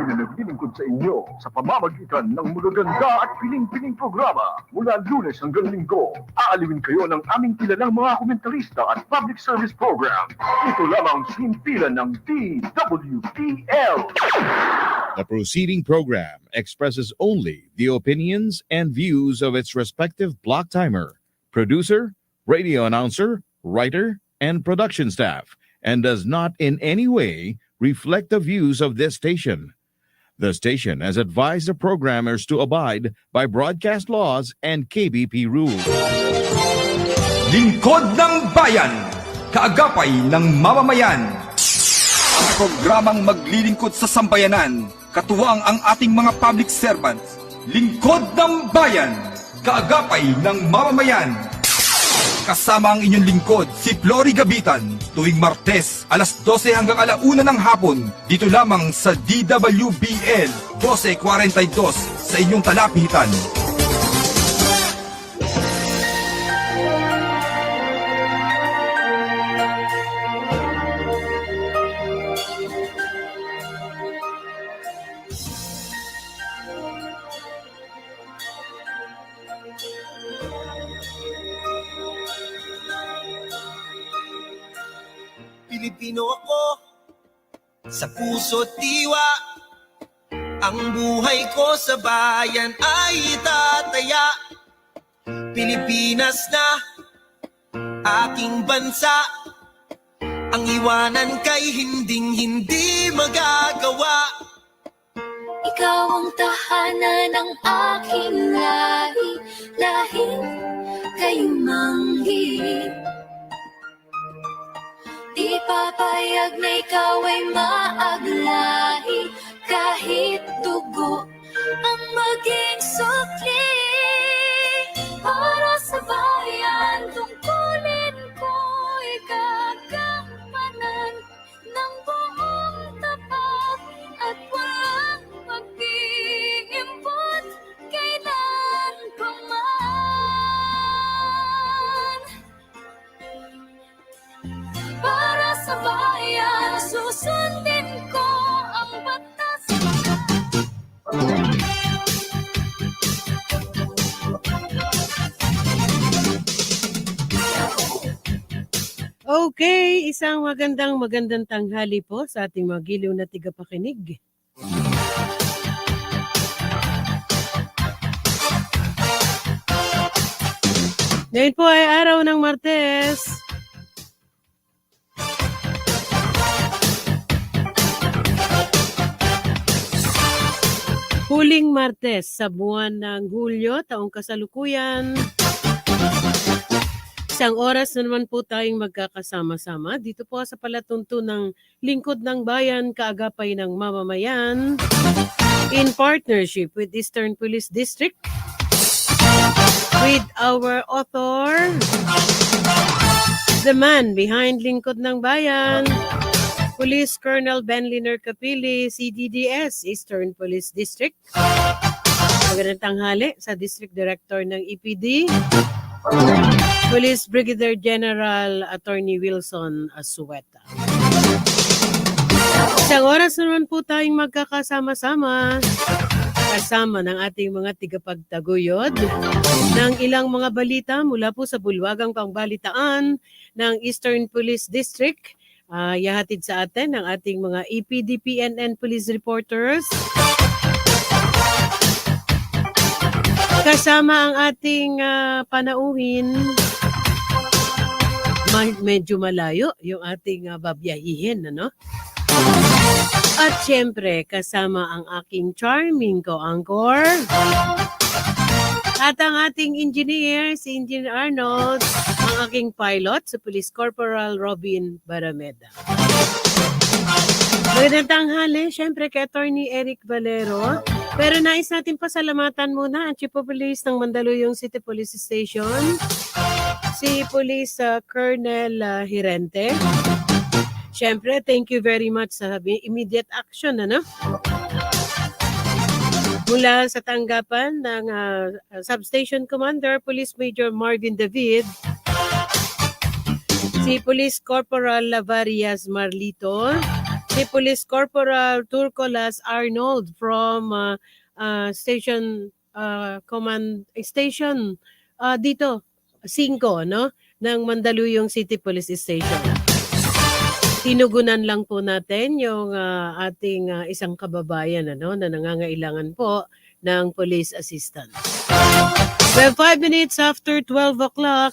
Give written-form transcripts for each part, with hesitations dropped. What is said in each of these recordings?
na naglilingkod sa inyo sa pamamagitan ng magaganda at piling-piling programa mula Lunes hanggang Linggo. Aalawin kayo ng aming kilalang mga komentarista at public service program. Ito lamang simpilan ng DWPL. The proceeding program expresses only the opinions and views of its respective block timer, producer, radio announcer, writer, and production staff, and does not in any way reflect the views of this station. The station has advised the programmers to abide by broadcast laws and KBP rules. Lingkod ng Bayan, kaagapay ng mamamayan. Ang programang maglilingkod sa sambayanan, katuwang ang ating mga public servants. Lingkod ng Bayan, kaagapay ng mamamayan. Kasama ang inyong lingkod, si Flory Gabitan, tuwing Martes, alas 12 hanggang alauna ng hapon, dito lamang sa DWBL 1242 sa inyong talapitan. Pilipino ako, sa puso't diwa. Ang buhay ko sa bayan ay tataya. Pilipinas na aking bansa. Ang iwanan kay hinding-hindi magagawa. Ikaw ang tahanan ng aking lahi, lahing kayong manghihit. Di papayag na ikaw ay maaglahi, kahit dugo ang maging sukli. Para sa bayan, tungkulin ko'y gagampanan ng buong tapat at walang mag-iimpot kailan pa man. Para sa bayan, susundin ko ang batas. Okay, isang magandang tanghali po sa ating mga giliw na tigapakinig. Ngayon po ay araw ng Martes. Huling Martes sa buwan ng Hulyo, taong kasalukuyan. Isang oras na naman po tayong magkakasama-sama dito po sa palatuntunang Lingkod ng Bayan, kaagapay ng mamamayan, in partnership with Eastern Police District, with our author, the man behind Lingkod ng Bayan, Police Colonel Benliner Capili, CDDS, Eastern Police District. Magandang tanghali sa District Director ng EPD, Police Brigadier General Attorney Wilson Asueta. Isang oras naman po tayong magkakasama-sama kasama ng ating mga tigapagtaguyod ng ilang mga balita mula po sa bulwagang pangbalitaan ng Eastern Police District. Yahatid sa atin ng ating mga EPD, PNN police reporters. Kasama ang ating panauhin, medyo malayo yung ating babiyahihin, ano? At syempre, kasama ang aking charming co-anchor at ang ating engineer, si Engineer Arnold, ang aking pilot, si Police Corporal Robin Barameda. Magandang tanghali, syempre kay Attorney Eric Valero. Pero nais natin pasalamatan muna ang Chief of Police ng Mandaluyong City Police Station, si Police Colonel Hirente. Syempre, thank you very much sa immediate action, ano? Mula sa tanggapan ng Substation Commander, Police Major Marvin David, si Police Corporal Lavarias Marlito, si Police Corporal Turcolas Arnold from Station Command Station dito 5 no ng Mandaluyong City Police Station. Tinugunan lang po natin yung ating isang kababayan ano na nangangailangan po ng police assistance. Well, 5 minutes after 12 o'clock.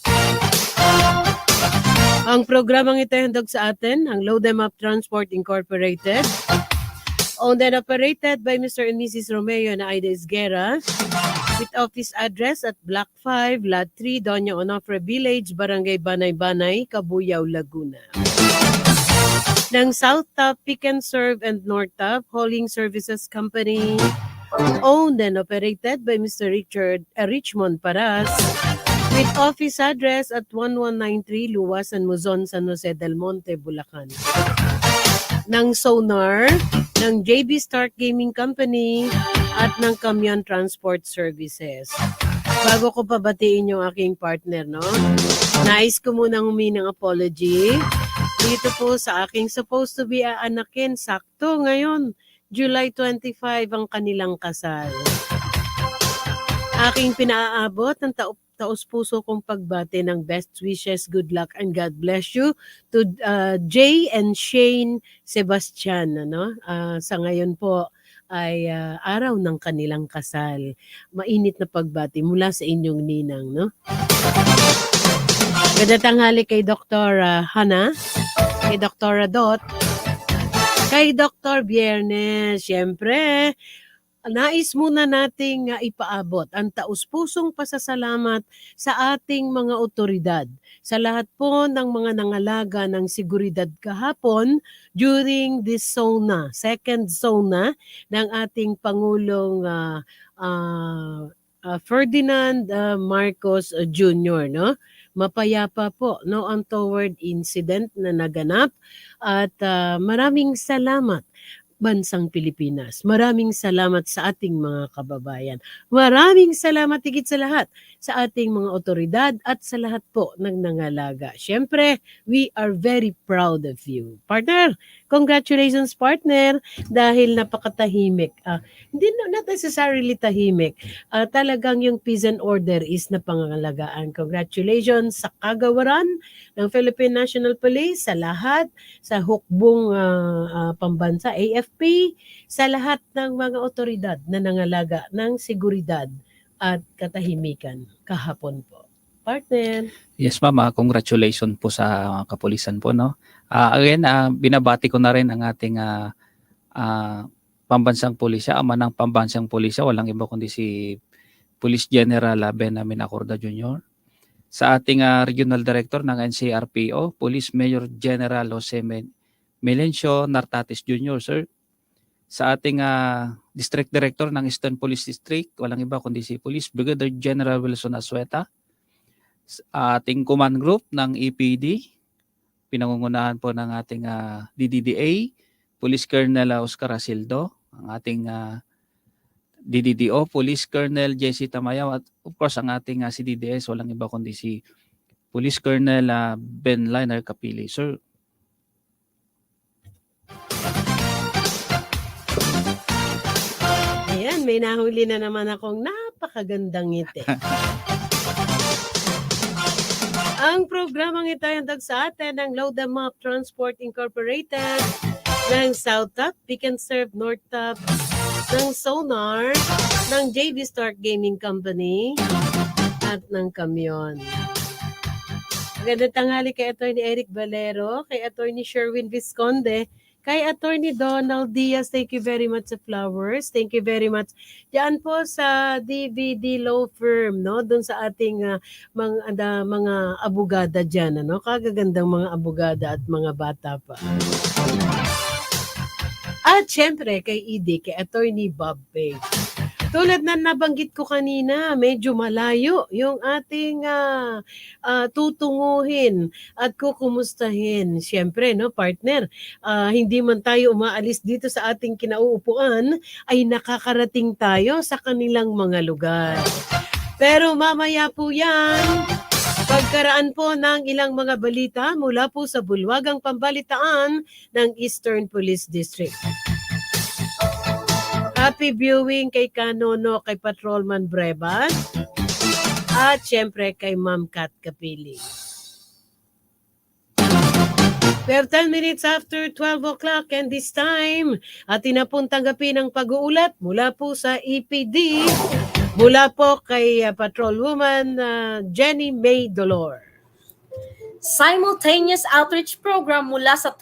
Ang programang ito handog sa atin, ang Load Them Up Transport Incorporated. Owned and operated by Mr. and Mrs. Romeo na Aida Esguerra. With office address at Block 5, Lot 3, Doña Onofre Village, Barangay Banay-Banay, Cabuyao, Laguna. Ng South Top Pick and Serve and North Top Hauling Services Company. Owned and operated by Mr. Richmond Paras. With office address at 1193 Luwasan, Luzon, San Jose del Monte, Bulacan. Ng Sonar, ng JB Stark Gaming Company, at ng Camion Transport Services. Bago ko pabatiin yung aking partner, no? Nais ko munang humingi ng apology dito po sa aking supposed to be aanakin. Sakto ngayon, July 25 ang kanilang kasal. Aking pinaaabot ng taos-puso kong pagbati ng best wishes, good luck, and God bless you to Jay and Shane Sebastian. Ano? Sa ngayon po ay araw ng kanilang kasal. Mainit na pagbati mula sa inyong ninang. No? Ganda tanghali kay Dr. Hana, kay Dr. Dot, kay Dr. Biernes. Siyempre, nais muna nating ipaabot ang taus-pusong pasasalamat sa ating mga otoridad, sa lahat po ng mga nangalaga ng seguridad kahapon during this second SONA ng ating Pangulong Ferdinand Marcos Jr. No? Mapayapa po no ang toward incident na naganap at maraming salamat bansang Pilipinas. Maraming salamat sa ating mga kababayan. Maraming salamat higit sa lahat sa ating mga otoridad at sa lahat po ng nangalaga. Siyempre, we are very proud of you. Partner, congratulations partner dahil napakatahimik. Hindi not necessarily tahimik. Talagang yung peace and order is napangangalagaan. Congratulations sa kagawaran ng Philippine National Police, sa lahat, sa hukbong pambansa, AFP, sa lahat ng mga otoridad na nangalaga ng seguridad at katahimikan kahapon po. Partner. Yes, ma'am. Congratulations po sa kapulisan po, no? Again, binabati ko na rin ang ating pambansang pulisya, ama ng pambansang pulisya, walang iba kundi si Police General Benjamin Acorda Jr. Sa ating Regional Director ng NCRPO, Police Major General Jose Melencio Nartates Jr., sir. Sa ating District Director ng Eastern Police District, walang iba kundi si Police Brigadier General Wilson Asueta. Sa ating Command Group ng EPD, pinangungunahan po ng ating DDDA, Police Colonel Oscar Asildo, ang ating DDDO, Police Colonel JC Tamayaw, at of course ang ating CDDS, walang iba kundi si Police Colonel Ben Liner Capili. Sir. Ayan, may nahuli na naman akong napakagandang ngiti. Ang programang ito ay handog sa atin ng Load Them Up Transport Incorporated, ng South Top, Pick and Serve North Top, ng Sonar, ng JB Stark Gaming Company, at ng Camion. Magandang tanghali kay Atty. Eric Valero, kay Atty. Sherwin Visconde, kay Atty. Donald Diaz. Thank you very much sa flowers. Thank you very much. Diyan po sa DVD Law Firm, no? Doon sa ating mga abogada diyan, ano? Kagagandang mga abogada at mga bata pa. At syempre kay ED, kay Atty. Bob Page. Tulad na nabanggit ko kanina, medyo malayo yung ating tutunguhin at kukumustahin. Siyempre, no, partner, hindi man tayo umaalis dito sa ating kinauupuan, ay nakakarating tayo sa kanilang mga lugar. Pero mamaya po yan, Pagkaraan po ng ilang mga balita mula po sa bulwagang pambalitaan ng Eastern Police District. Happy viewing kay Kanono, kay Patrolman Brebat, at syempre kay Ma'am Kat Kapili. We have 10 minutes after 12 o'clock and this time, atin na pong tanggapin ang pag-uulat mula po sa EPD, mula po kay Patrolwoman Jenny May Dolor. Simultaneous outreach program mula sa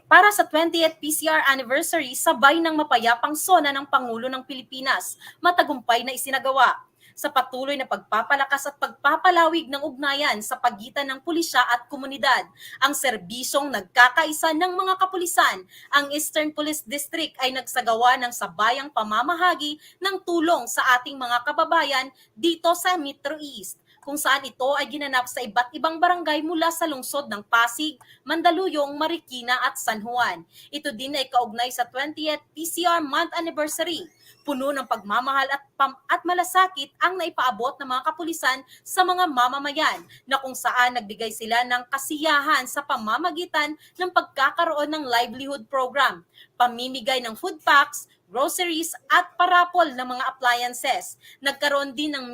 para sa 20th PCR anniversary sabay ng mapayapang sona ng Pangulo ng Pilipinas, matagumpay na isinagawa. Sa patuloy na pagpapalakas at pagpapalawig ng ugnayan sa pagitan ng pulisya at komunidad, ang serbisyong nagkakaisa ng mga kapulisan, ang Eastern Police District ay nagsagawa ng sabayang pamamahagi ng tulong sa ating mga kababayan dito sa Metro East, kung saan ito ay ginanap sa iba't ibang barangay mula sa lungsod ng Pasig, Mandaluyong, Marikina at San Juan. Ito din ay kaugnay sa 20th PCR month anniversary. Puno ng pagmamahal at malasakit ang naipaabot ng mga kapulisan sa mga mamamayan na kung saan nagbigay sila ng kasiyahan sa pamamagitan ng pagkakaroon ng livelihood program, pamimigay ng food packs, groceries at parapol ng mga appliances. Nagkaroon din ng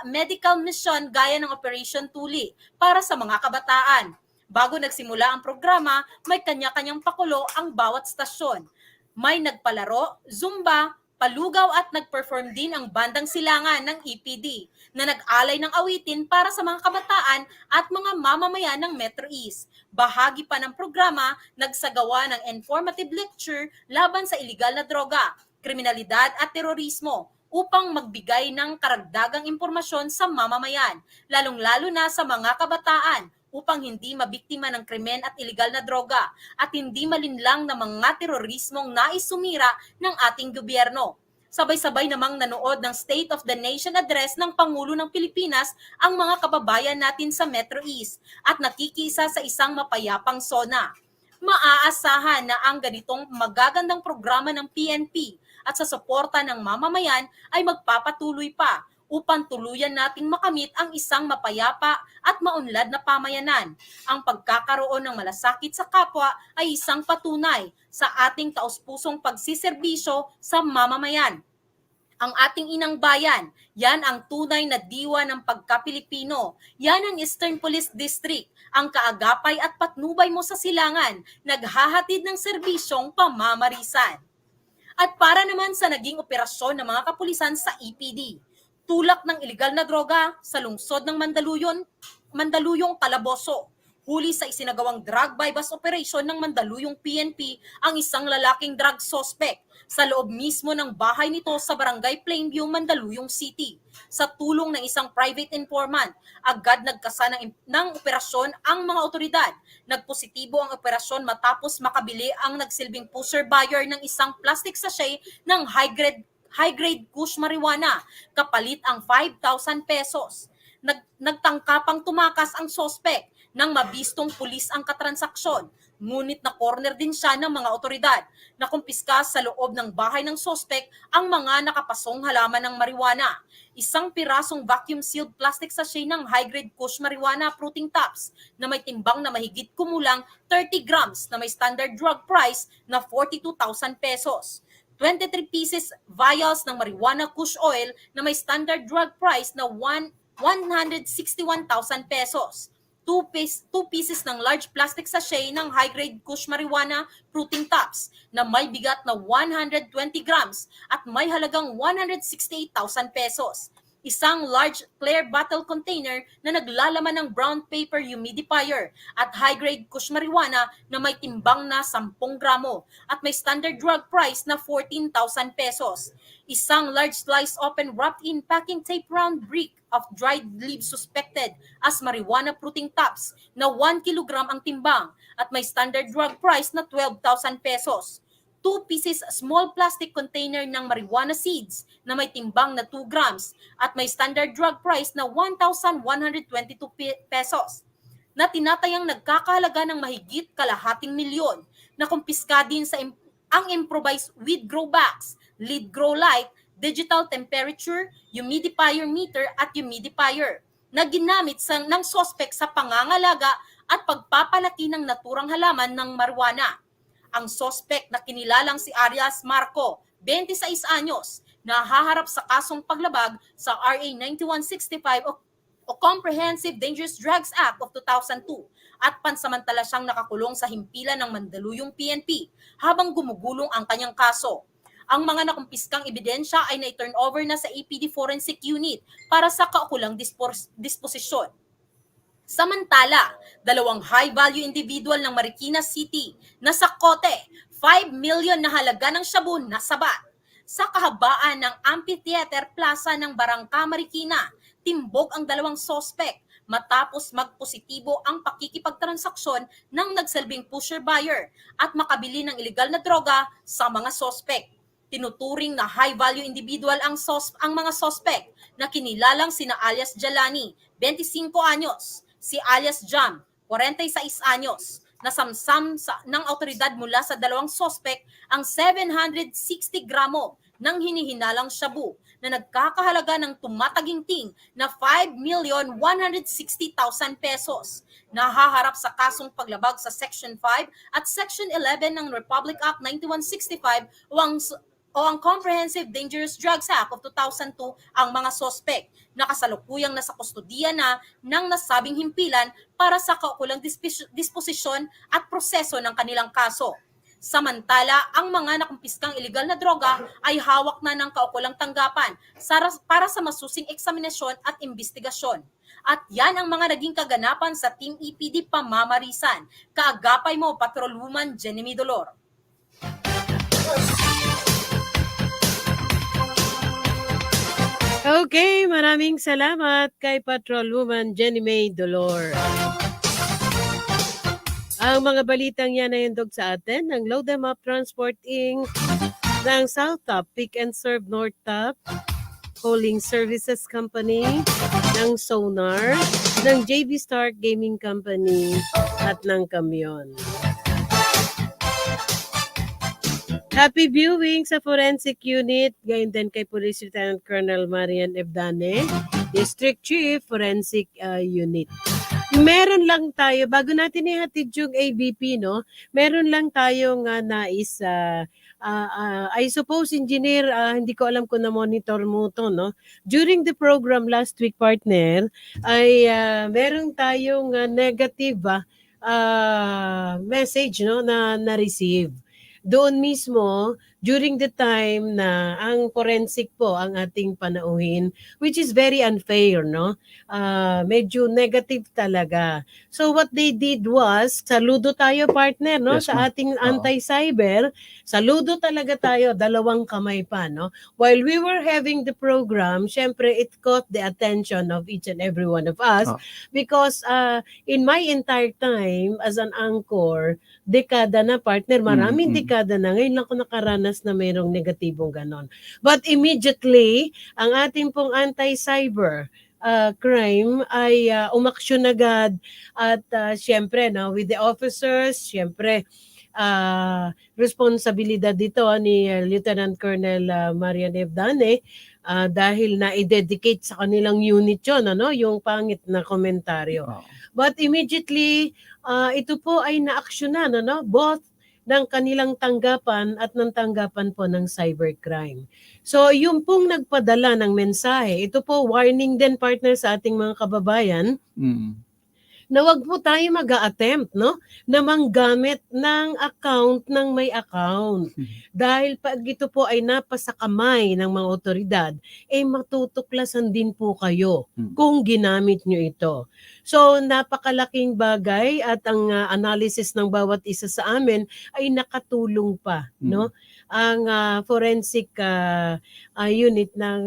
medical mission gaya ng Operation Tuli para sa mga kabataan. Bago nagsimula ang programa, may kanya-kanyang pakulo ang bawat stasyon. May nagpalaro, zumba, palugaw at nag-perform din ang bandang silangan ng EPD na nag-alay ng awitin para sa mga kabataan at mga mamamayan ng Metro East. Bahagi pa ng programa, nagsagawa ng informative lecture laban sa iligal na droga, kriminalidad at terorismo upang magbigay ng karagdagang impormasyon sa mamamayan, lalong-lalo na sa mga kabataan, upang hindi mabiktima ng krimen at iligal na droga at hindi malinlang na mga terorismong nais sumira ng ating gobyerno. Sabay-sabay namang nanood ng State of the Nation Address ng Pangulo ng Pilipinas ang mga kababayan natin sa Metro East at nakikisa sa isang mapayapang sona. Maaasahan na ang ganitong magagandang programa ng PNP at sa suporta ng mamamayan ay magpapatuloy pa upang tuluyan nating makamit ang isang mapayapa at maunlad na pamayanan. Ang pagkakaroon ng malasakit sa kapwa ay isang patunay sa ating taus-pusong pagsiserbisyo sa mamamayan. Ang ating inang bayan, yan ang tunay na diwa ng pagka-Pilipino. Yan ang Eastern Police District, ang kaagapay at patnubay mo sa silangan, naghahatid ng serbisyong pamamarisan. At para naman sa naging operasyon ng mga kapulisan sa EPD, tulak ng iligal na droga sa lungsod ng Mandaluyong, Calabozo. Huli sa isinagawang drug bypass operation ng Mandaluyong PNP ang isang lalaking drug suspect sa loob mismo ng bahay nito sa Barangay Plainview, Mandaluyong City. Sa tulong ng isang private informant, agad nagkasa ng operasyon ang mga otoridad. Nagpositibo ang operasyon matapos makabili ang nagsilbing pusher buyer ng isang plastic sachet ng high-grade kush marijuana, kapalit ang 5,000 pesos. Nagtangkapang tumakas ang sospek nang mabistong pulis ang katransaksyon. Ngunit na-corner din siya ng mga otoridad. Nakumpiska sa loob ng bahay ng sospek ang mga nakapasong halaman ng marijuana. Isang pirasong vacuum-sealed plastic sachet ng high-grade kush marijuana fruiting tops na may timbang na mahigit kumulang 30 grams na may standard drug price na 42,000 pesos. 23 pieces vials ng marijuana kush oil na may standard drug price na 161,000 pesos. 2 pieces ng large plastic sachet ng high-grade kush marijuana fruiting tops na may bigat na 120 grams at may halagang 168,000 pesos. Isang large clear bottle container na naglalaman ng brown paper humidifier at high-grade kush marijuana na may timbang na 10 gramo at may standard drug price na 14,000 pesos. Isang large slice open wrapped in packing tape round brick of dried leaves suspected as marijuana fruiting tops na 1 kilogram ang timbang at may standard drug price na 12,000 pesos. 2 pieces small plastic container ng marijuana seeds na may timbang na 2 grams at may standard drug price na 1,122 pesos na tinatayang nagkakahalaga ng mahigit kalahating milyon na kumpiska din sa ang improvised weed grow bags, lead grow light, digital temperature, humidifier meter at humidifier. na ginamit ng sospek sa pangangalaga at pagpapalaki ng naturang halaman ng marijuana. Ang sospek na kinilalang si Arias Marco, 26 anyos, nahaharap sa kasong paglabag sa RA 9165 o Comprehensive Dangerous Drugs Act of 2002 at pansamantala siyang nakakulong sa himpilan ng Mandaluyong PNP habang gumugulong ang kanyang kaso. Ang mga nakumpiskang ebidensya ay na-turn over na sa APD Forensic Unit para sa kaukulang disposisyon. Samantala, dalawang high-value individual ng Marikina City na sa Kote, 5 million na halaga ng shabu na sabat. Sa kahabaan ng Amphitheater Plaza ng Barangka, Marikina, timbog ang dalawang sospek matapos magpositibo ang pakikipagtransaksyon ng nagsalbing pusher-buyer at makabili ng ilegal na droga sa mga sospek. Tinuturing na high-value individual ang mga sospek na kinilalang sina alias Jalani, 25 anyos, si alias Jam, 46 anyos, nasamsam ng autoridad mula sa dalawang sospek ang 760 gramo ng hinihinalang shabu na nagkakahalaga ng tumataginting na 5,160,000 pesos. Nahaharap sa kasong paglabag sa Section 5 at Section 11 ng Republic Act 9165 o ang Comprehensive Dangerous Drugs Act of 2002 ang mga sospek na kasalukuyang nasa kustodiya na ng nasabing himpilan para sa kaukulang disposisyon at proseso ng kanilang kaso. Samantala, ang mga nakumpiskang ilegal na droga ay hawak na ng kaukulang tanggapan para sa masusing eksaminasyon at investigasyon. At yan ang mga naging kaganapan sa Team EPD Pamamarisan. Kaagapay mo, Patrolwoman Jenny Dolor. Okay, maraming salamat kay Patrolwoman Jenny May Dolor. Ang mga balitang yan ay handog sa atin ng Load Them Up Transport Inc., ng South Top Pick and Serve North Top, Hauling Services Company, ng Sonar, ng JB Stark Gaming Company, at ng Kamyon. Happy viewing sa Forensic Unit, gayon din kay Police Lieutenant Colonel Marian Evdane, District Chief, Forensic Unit. Meron lang tayo, bago natin ihatid yung ABP, no? Meron lang tayong nais, I suppose, Engineer, hindi ko alam kung na-monitor mo to, no? During the program last week, partner, ay meron tayong negative message, no, na-receive. Doon mismo, during the time na ang forensic po ang ating panauhin, which is very unfair, no? Medyo negative talaga. So what they did was, saludo tayo, partner, no? Yes, sa ma'am. ating Oo. anti-cyber, saludo talaga tayo, dalawang kamay pa, no? While we were having the program, syempre it caught the attention of each and every one of us Oo. because in my entire time as an anchor, dekada na, partner, maraming dekada na. Ngayon lang ako nakaranas na mayroong negatibong ganon. But immediately, ang ating pong anti-cyber crime ay umaksyon agad at syempre, no, with the officers, syempre, responsibilidad dito ni Lieutenant Colonel Marian Evdane dahil na-dedicate sa kanilang unit yun, ano, yung pangit na komentaryo. Oo. But immediately, ito po ay na-aksyonan, ano, both ng kanilang tanggapan at ng tanggapan po ng cybercrime. So, yung pong nagpadala ng mensahe, ito po warning din, partner, sa ating mga kababayan, na wag po tayo mag-a-attempt, no, na manggamit ng account ng may account. Dahil pag ito po ay napasa kamay ng mga otoridad, matutuklasan din po kayo kung ginamit nyo ito. So, napakalaking bagay at ang analysis ng bawat isa sa amin ay nakatulong pa, no? Ang forensic unit ng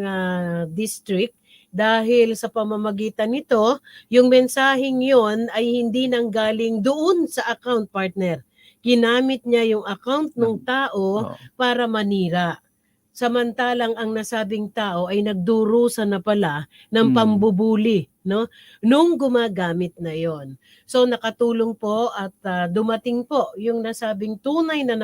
district, dahil sa pamamagitan nito, yung mensaheng yon ay hindi nanggaling doon sa account, partner. Ginamit niya yung account ng tao para manira. Samantalang ang nasabing tao ay nagdurusa na pala ng pambubuli no, nung gumagamit na yon. So nakatulong po at dumating po yung nasabing tunay na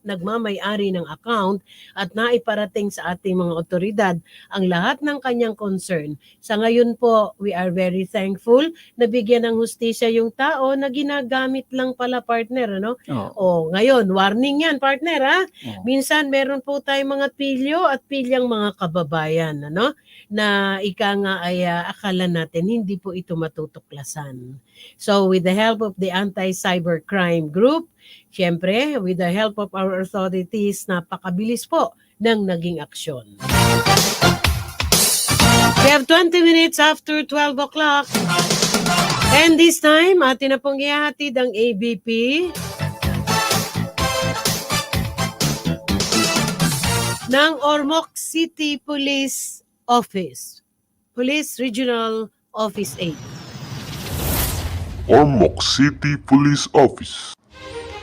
nagmamay-ari ng account at naiparating sa ating mga otoridad ang lahat ng kanyang concern. Sa ngayon po, we are very thankful na bigyan ng hustisya yung tao na ginagamit lang pala, partner, ano? O ngayon, warning yan, partner, ha? Minsan meron po tayong mga pilyo at pilyang mga kababayan, ano? Na ika nga ay akala natin hindi po ito matutuklasan. So with the help of the Anti-Cybercrime Group, syempre with the help of our authorities, napakabilis po ng naging aksyon. We have 20 minutes after 12 o'clock. And this time, atin na pong ihahatid ang ABP ng Ormoc City Police Office. Police Regional Office 8. Ormoc City Police Office.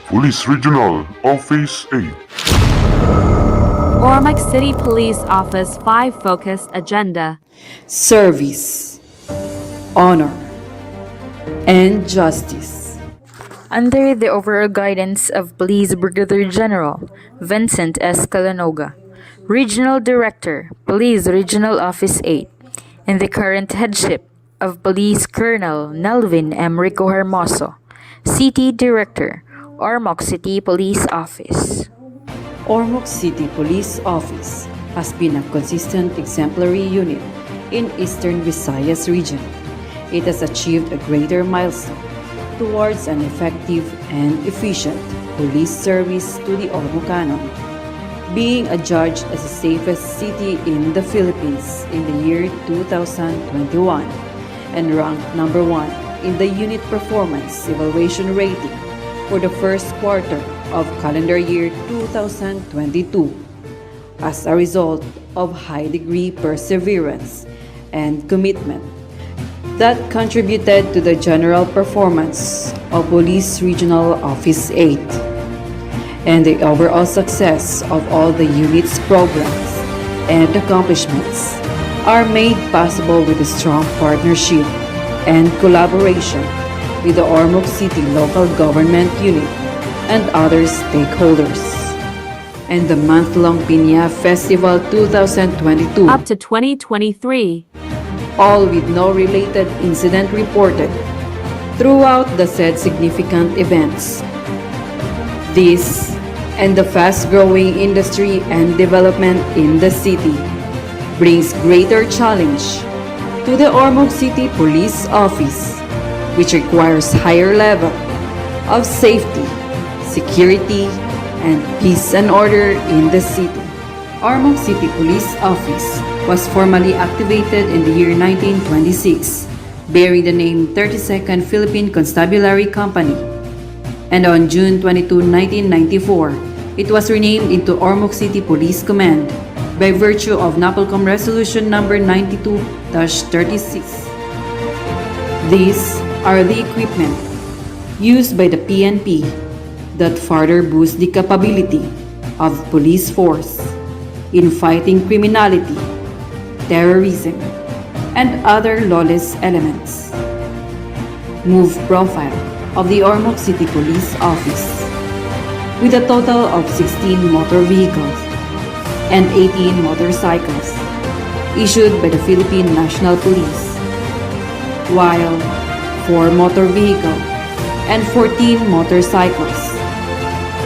Police Regional Office 8. Ormoc City Police Office 5 Focused Agenda. Service, honor, and justice. Under the overall guidance of Police Brigadier General Vincent S. Calanoga, Regional Director, Police Regional Office 8, and the current headship of Police Colonel Nelvin M. Rico Hermoso, City Director, Ormoc City Police Office. Ormoc City Police Office has been a consistent exemplary unit in Eastern Visayas region. It has achieved a greater milestone towards an effective and efficient police service to the Ormocanon, being adjudged as the safest city in the Philippines in the year 2021 and ranked number 1 in the unit performance evaluation rating for the first quarter of calendar year 2022 as a result of high degree perseverance and commitment that contributed to the general performance of Police Regional Office 8 and the overall success of all the unit's programs and accomplishments are made possible with a strong partnership and collaboration with the Ormoc City Local Government Unit and other stakeholders. And the month-long Piña Festival 2022 Up to 2023. all with no related incident reported throughout the said significant events. This and the fast-growing industry and development in the city brings greater challenge to the Ormoc City Police Office, which requires higher level of safety, security, and peace and order in the city. Ormoc City Police Office was formally activated in the year 1926, bearing the name 32nd Philippine Constabulary Company. And on June 22, 1994, it was renamed into Ormoc City Police Command by virtue of NAPOLCOM Resolution number 92-36. These are the equipment used by the PNP that further boost the capability of the police force in fighting criminality, terrorism, and other lawless elements. Move profile of the Ormoc City Police Office with a total of 16 motor vehicles and 18 motorcycles issued by the Philippine National Police, while 4 motor vehicles and 14 motorcycles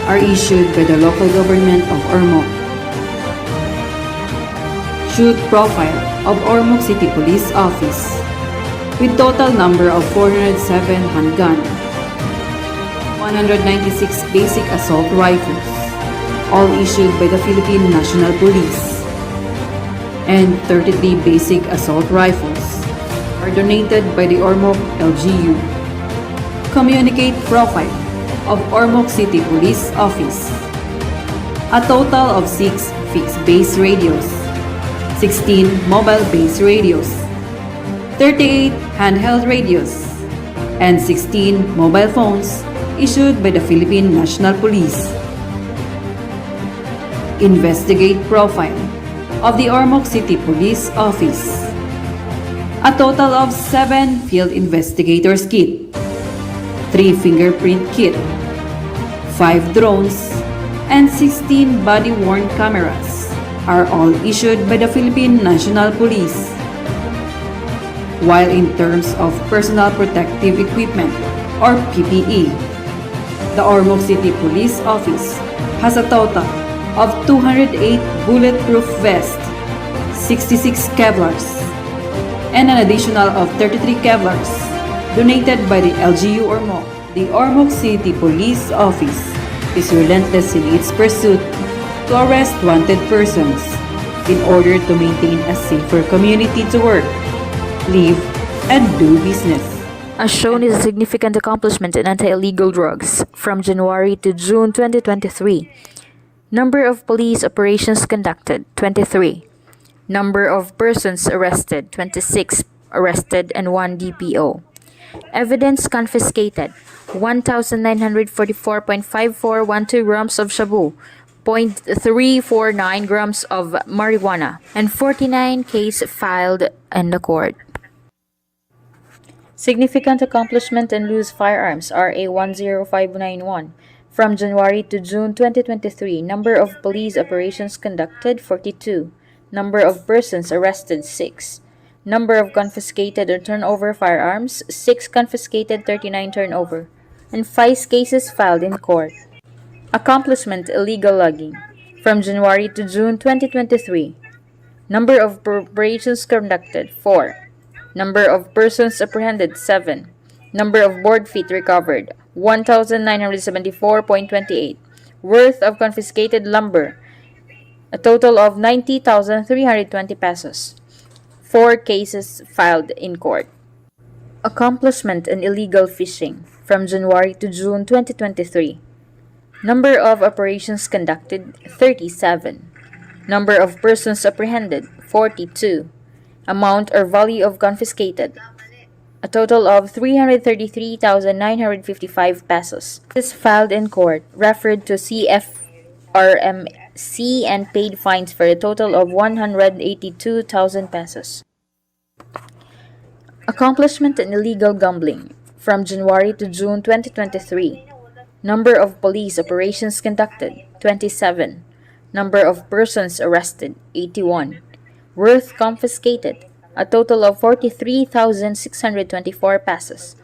are issued by the local government of Ormoc. Shoot profile of Ormoc City Police Office with total number of 407 handgun, 196 basic assault rifles, all issued by the Philippine National Police, and 33 basic assault rifles are donated by the Ormoc LGU. Communicate profile of Ormoc City Police Office. A total of 6 fixed base radios, 16 mobile base radios, 38 handheld radios, and 16 mobile phones issued by the Philippine National Police. Investigate profile of the Ormoc City Police Office. a total of 7 field investigators kit, 3 fingerprint kit, 5 drones, and 16 body-worn cameras are all issued by the Philippine National Police. While in terms of personal protective equipment or PPE, the Ormoc City Police Office has a total of 208 bulletproof vests, 66 Kevlars, and an additional of 33 Kevlars donated by the LGU Ormoc. The Ormoc City Police Office is relentless in its pursuit to arrest wanted persons in order to maintain a safer community to work, live, and do business. As shown is a significant accomplishment in anti-illegal drugs from January to June 2023. Number of police operations conducted, 23. Number of persons arrested, 26 arrested and 1 DPO. Evidence confiscated, 1,944.5412 grams of shabu, 0.349 grams of marijuana, and 49 cases filed in the court. Significant accomplishment in loose firearms, RA 10591. From January to June 2023, number of police operations conducted, 42. Number of persons arrested, 6. Number of confiscated or turnover firearms, 6 confiscated, 39 turnover, and 5 cases filed in court. Accomplishment, illegal logging. From January to June 2023, number of operations conducted, 4. Number of persons apprehended, 7. Number of board feet recovered, 1,974.28. Worth of confiscated lumber, a total of 90,320 pesos. 4 cases filed in court. Accomplishment in illegal fishing from January to June 2023. Number of operations conducted, 37. Number of persons apprehended, 42. Amount or value of confiscated, a total of 333,955 pesos. This filed in court, referred to CFRMC and paid fines for a total of 182,000 pesos. Accomplishment in illegal gambling from January to June 2023. Number of police operations conducted, 27. Number of persons arrested, 81. Worth confiscated, a total of 43,624 pesos.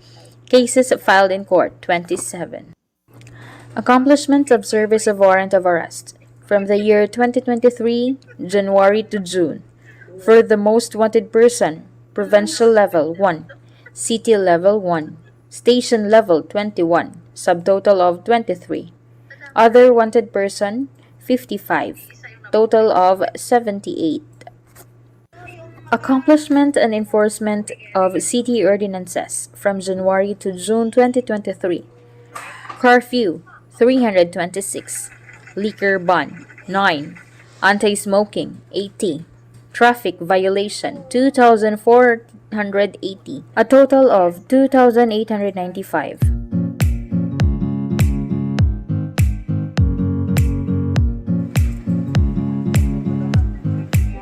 Cases filed in court, 27. Accomplishment of service of warrant of arrest from the year 2023, January to June. For the most wanted person, provincial level 1, city level 1, station level 21, subtotal of 23. Other wanted person, 55, total of 78. Accomplishment and enforcement of city ordinances from January to June 2023. Curfew, 326. Liquor ban, 9. Anti-smoking, 80. Traffic violation, 2,480. A total of 2,895.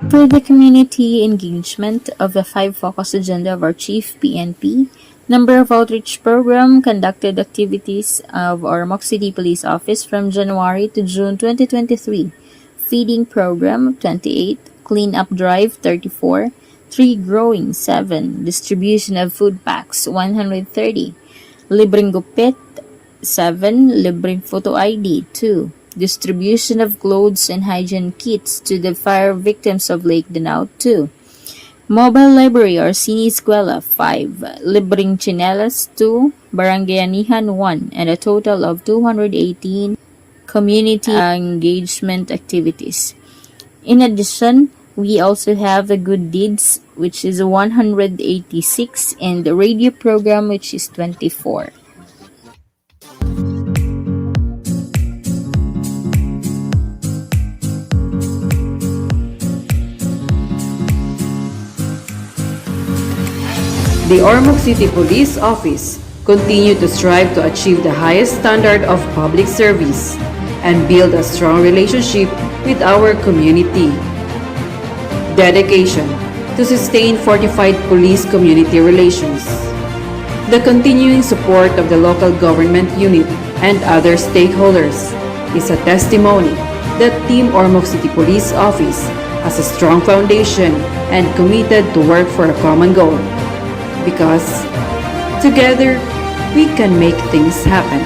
For the community engagement of the 5 focus agenda of our Chief PNP, number of outreach program conducted activities of our Ormoc City Police Office from January to June 2023. Feeding program, 28. Clean up drive, 34. Tree growing, 7. Distribution of food packs, 130. Libreng gupit, 7. Libreng photo ID, 2. Distribution of clothes and hygiene kits to the fire victims of Lake Danao, 2. Mobile library or Sini Eskwela, 5. Libreng chinelas, 2. Barangay Anihan, 1. And a total of 218 community engagement activities. In addition, we also have the good deeds, which is 186, and the radio program, which is 24. The Ormoc City Police Office continue to strive to achieve the highest standard of public service and build a strong relationship with our community. Dedication to sustain fortified police community relations. The continuing support of the local government unit and other stakeholders is a testimony that Team Ormoc City Police Office has a strong foundation and committed to work for a common goal. Because together, we can make things happen.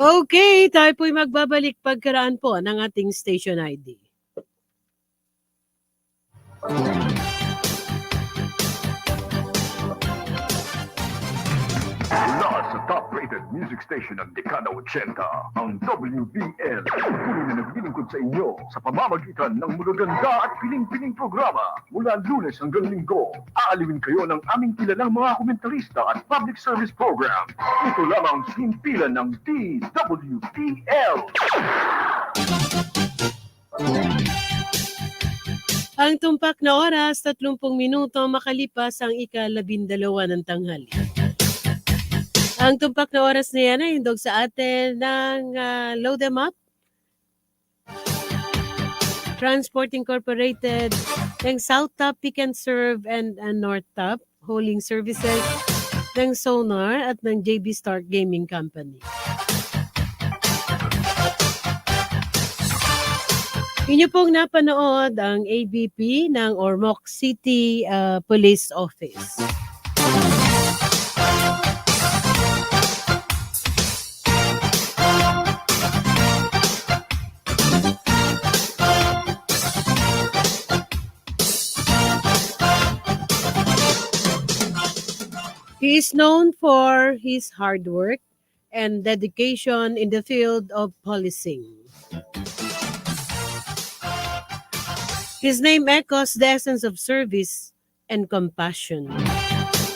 Okay, tayo po'y magbabalik pagkaraan po ng ating station ID. Mula sa top-rated music station ng Dekada 80, ang WBL. Tuloy na naglilingkod sa inyo sa pamamagitan ng magaganda at piling-piling programa. Mula Lunes hanggang Linggo, aaliwin kayo ng aming kilalang mga komentarista at public service program. Ito lamang sa himpilan ng TWBL. Ang tumpak na oras, 30 minuto makalipas ang ika-12 ng tanghali. Ang tumpak na oras na yan ay hindog sa atin ng Load 'em Up, Transport Incorporated, ng South Top Pick and Serve and North Top Hauling Services, ng Sonar at ng JB Stark Gaming Company. Inyo pong napanood ang ABP ng Ormoc City Police Office. He is known for his hard work and dedication in the field of policing. His name echoes the essence of service and compassion.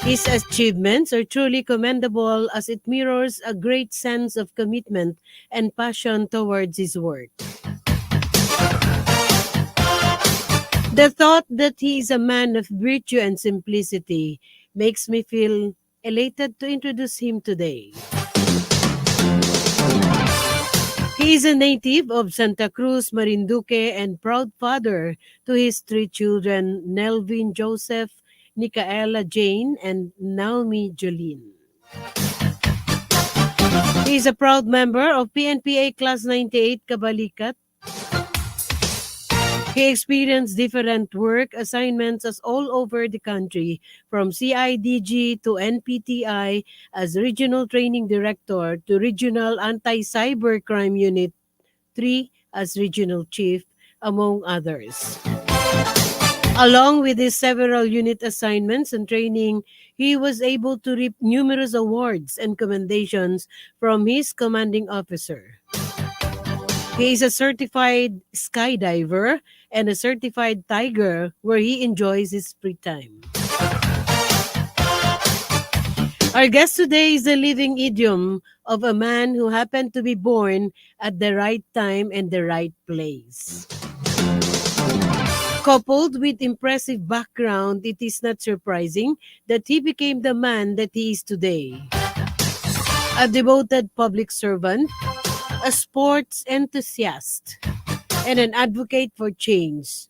His achievements are truly commendable as it mirrors a great sense of commitment and passion towards his work. The thought that he is a man of virtue and simplicity makes me feel elated to introduce him today. He is a native of Santa Cruz, Marinduque, and proud father to his 3 children, Nelvin Joseph, Nicaela Jane, and Naomi Jolene. He is a proud member of PNPA Class 98 Kabalikat. He experienced different work assignments as all over the country, from CIDG to NPTI as Regional Training Director to Regional Anti-Cybercrime Unit 3 as Regional Chief, among others. Along with his several unit assignments and training, he was able to reap numerous awards and commendations from his commanding officer. He is a certified skydiver and a certified tiger where he enjoys his free time. Our guest today is the living idiom of a man who happened to be born at the right time and the right place. Coupled with impressive background, it is not surprising that he became the man that he is today. A devoted public servant, a sports enthusiast, and an advocate for change.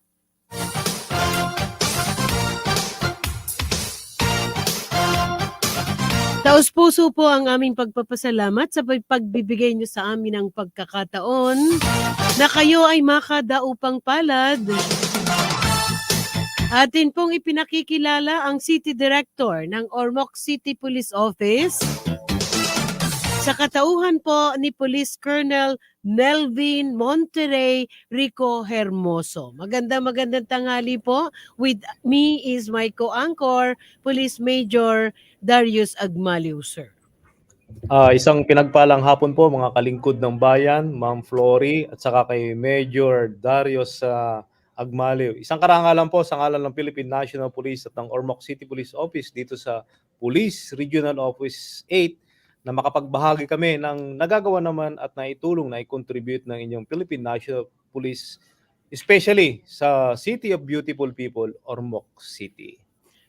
Taos-puso po ang aming pagpapasalamat sa pagbibigay niyo sa amin ng pagkakataon na kayo ay makadaupang palad. Atin pong ipinakikilala ang City Director ng Ormoc City Police Office sa katauhan po ni Police Colonel Nelvin Monterrey Rico Hermoso. Magandang tanghali po. With me is my co-anchor, Police Major Darius Agmaliw, sir. Isang pinagpalang hapon po mga kalingkod ng bayan, Ma'am Flory at saka kay Major Darius Agmaliw. Isang karangalan po sa ngalan ng Philippine National Police at ng Ormoc City Police Office dito sa Police Regional Office 8 na makapagbahagi kami ng nagagawa naman at naitulong na i-contribute ng inyong Philippine National Police especially sa City of Beautiful People, Ormoc City.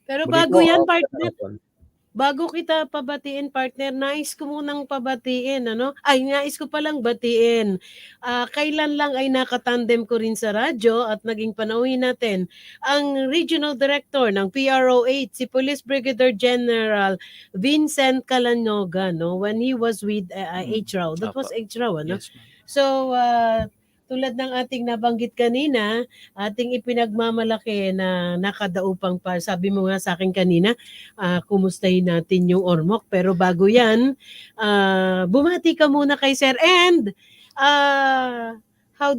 Pero Muli bago po, yan, magandang partner, hapon. bago kita pabatiin, partner, nais ko munang pabatiin, ano? Ay, nais ko palang batiin. Kailan lang ay nakatandem ko rin sa radyo at naging panauhin natin ang Regional Director ng PRO8, si Police Brigadier General Vincent Calanoga, no? When he was with HRAW. That was Apo. HRAW, ano? Yes, ma'am. So, tulad ng ating nabanggit kanina, ating ipinagmamalaki na nakadaupang pa. Sabi mo nga sa akin kanina, kumustahin natin yung Ormoc. Pero bago yan, bumati ka muna kay Sir. And how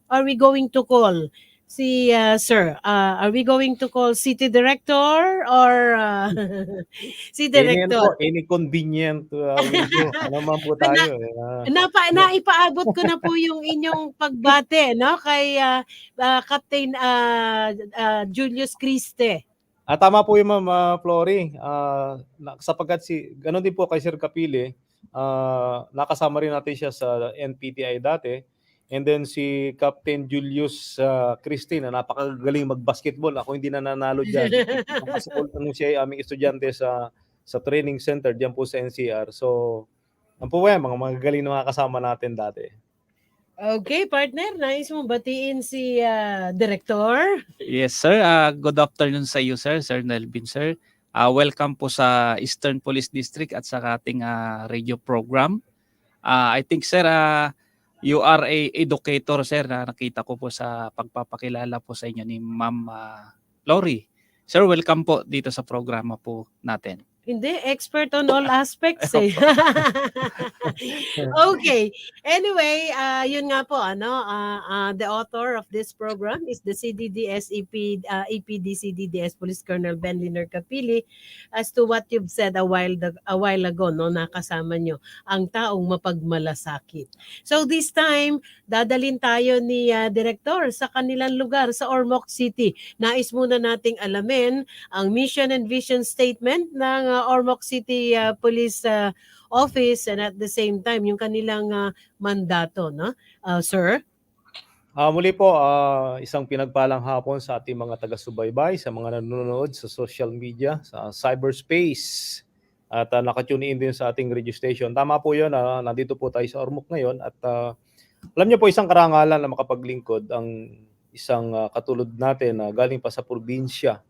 are we going to call si Sir? Are we going to call City Director or si Director? Any convenient video. Ano man po tayo. Naipaabot ko na po yung inyong pagbate, no, kay Captain Julius Criste. Tama po yung Ma'am Flory. Sapagkat ganun din po kay Sir Capile, nakasama rin natin siya sa NPTI dati. And then si Captain Julius Criste na napakagaling mag-basketball. Ako hindi na nanalo dyan. Kasi siya ay aming estudyante sa training center diyan po sa NCR. So, ang po yan, mga magagaling na mga kasama natin dati. Okay, partner, nais mo batiin si Director? Yes, sir. Good afternoon sa iyo, sir. Sir Nelvin, sir. Welcome po sa Eastern Police District at sa ating radio program. I think, sir, you are a educator, sir, na nakita ko po sa pagpapakilala po sa inyo ni Ma'am Flory. Sir, welcome po dito sa programa po natin. Hindi, expert on all aspects eh. Okay. Anyway, yun nga po, the author of this program is the CDDS EPD CDDS Police Colonel Ben Liner Capili. As to what you've said a while ago, no, nakasama nyo ang taong mapagmalasakit. So this time, dadalin tayo ni Director sa kanilang lugar sa Ormoc City. Nais muna nating alamin ang mission and vision statement ng Ormoc City Police Office and at the same time yung kanilang mandato, no? Sir? Muli po, isang pinagpalang hapon sa ating mga taga-subaybay, sa mga nanonood sa social media, sa cyberspace, at nakatune in din sa ating radio station. Tama po yun, nandito po tayo sa Ormoc ngayon at alam niyo po, isang karangalan na makapaglingkod ang isang katulad natin na galing pa sa probinsya.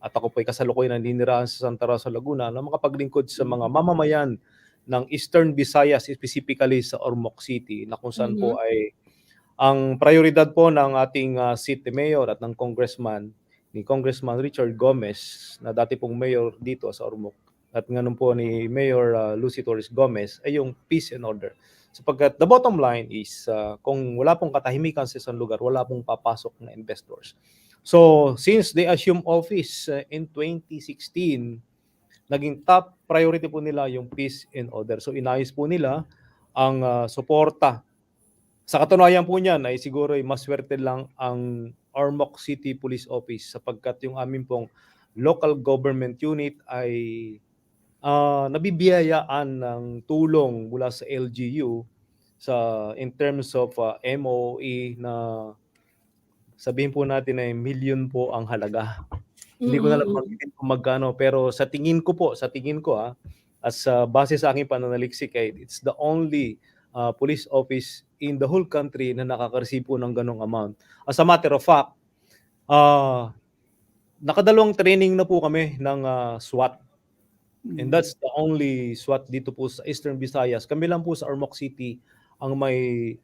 At ako po ay kasalukuyan na ninirahan sa Santa Rosa, Laguna na makapaglingkod sa mga mamamayan ng Eastern Visayas, specifically sa Ormoc City, na kung saan po ay ang prioridad po ng ating city mayor at ng ni Congressman Richard Gomez, na dati pong mayor dito sa Ormoc, at ngayon po ni Mayor Lucy Torres Gomez, ay yung peace and order. Sapagkat the bottom line is, kung wala pong katahimikan sa isang lugar, wala pong papasok na investors. So, since they assumed office in 2016, naging top priority po nila yung peace and order. So, inayos po nila ang suporta. Sa katunayan po niyan ay siguro ay maswerte lang ang Ormoc City Police Office sapagkat yung amin pong local government unit ay nabibiyayaan ng tulong mula sa LGU in terms of MOE na sabihin po natin ay million po ang halaga. Hindi ko na lang magiging kung magkano, pero sa tingin ko as base sa aking pananaliksik ay it's the only police office in the whole country na nakaka-receive po ng ganong amount. As a matter of fact, nakadalawang training na po kami ng SWAT. And that's the only SWAT dito po sa Eastern Visayas. Kami lang po sa Ormoc City ang may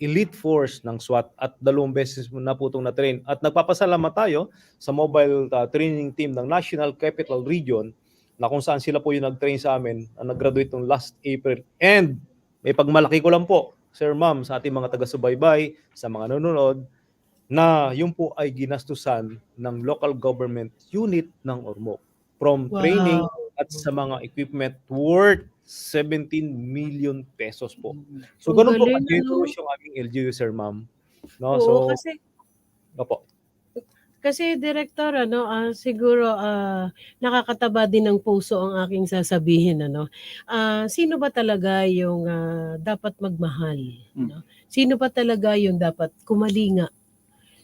elite force ng SWAT at 2 beses na po itong na-train. At nagpapasalamat tayo sa mobile training team ng National Capital Region na kung saan sila po yung nag-train sa amin na nag-graduate nung last April. And may pagmalaki ko lang po, Sir Ma'am, sa ating mga taga-subaybay, sa mga nanonood, na yung po ay ginastusan ng local government unit ng Ormoc. From training at sa mga equipment worth 17 million pesos po. So, ganun po ka-generous yung aming LGU, Sir Ma'am. No? Oo, So, kasi opo. Kasi Director, siguro nakakataba din ng puso ang aking sasabihin, sino ba talaga yung dapat magmahal? No? Sino ba talaga yung dapat kumalinga?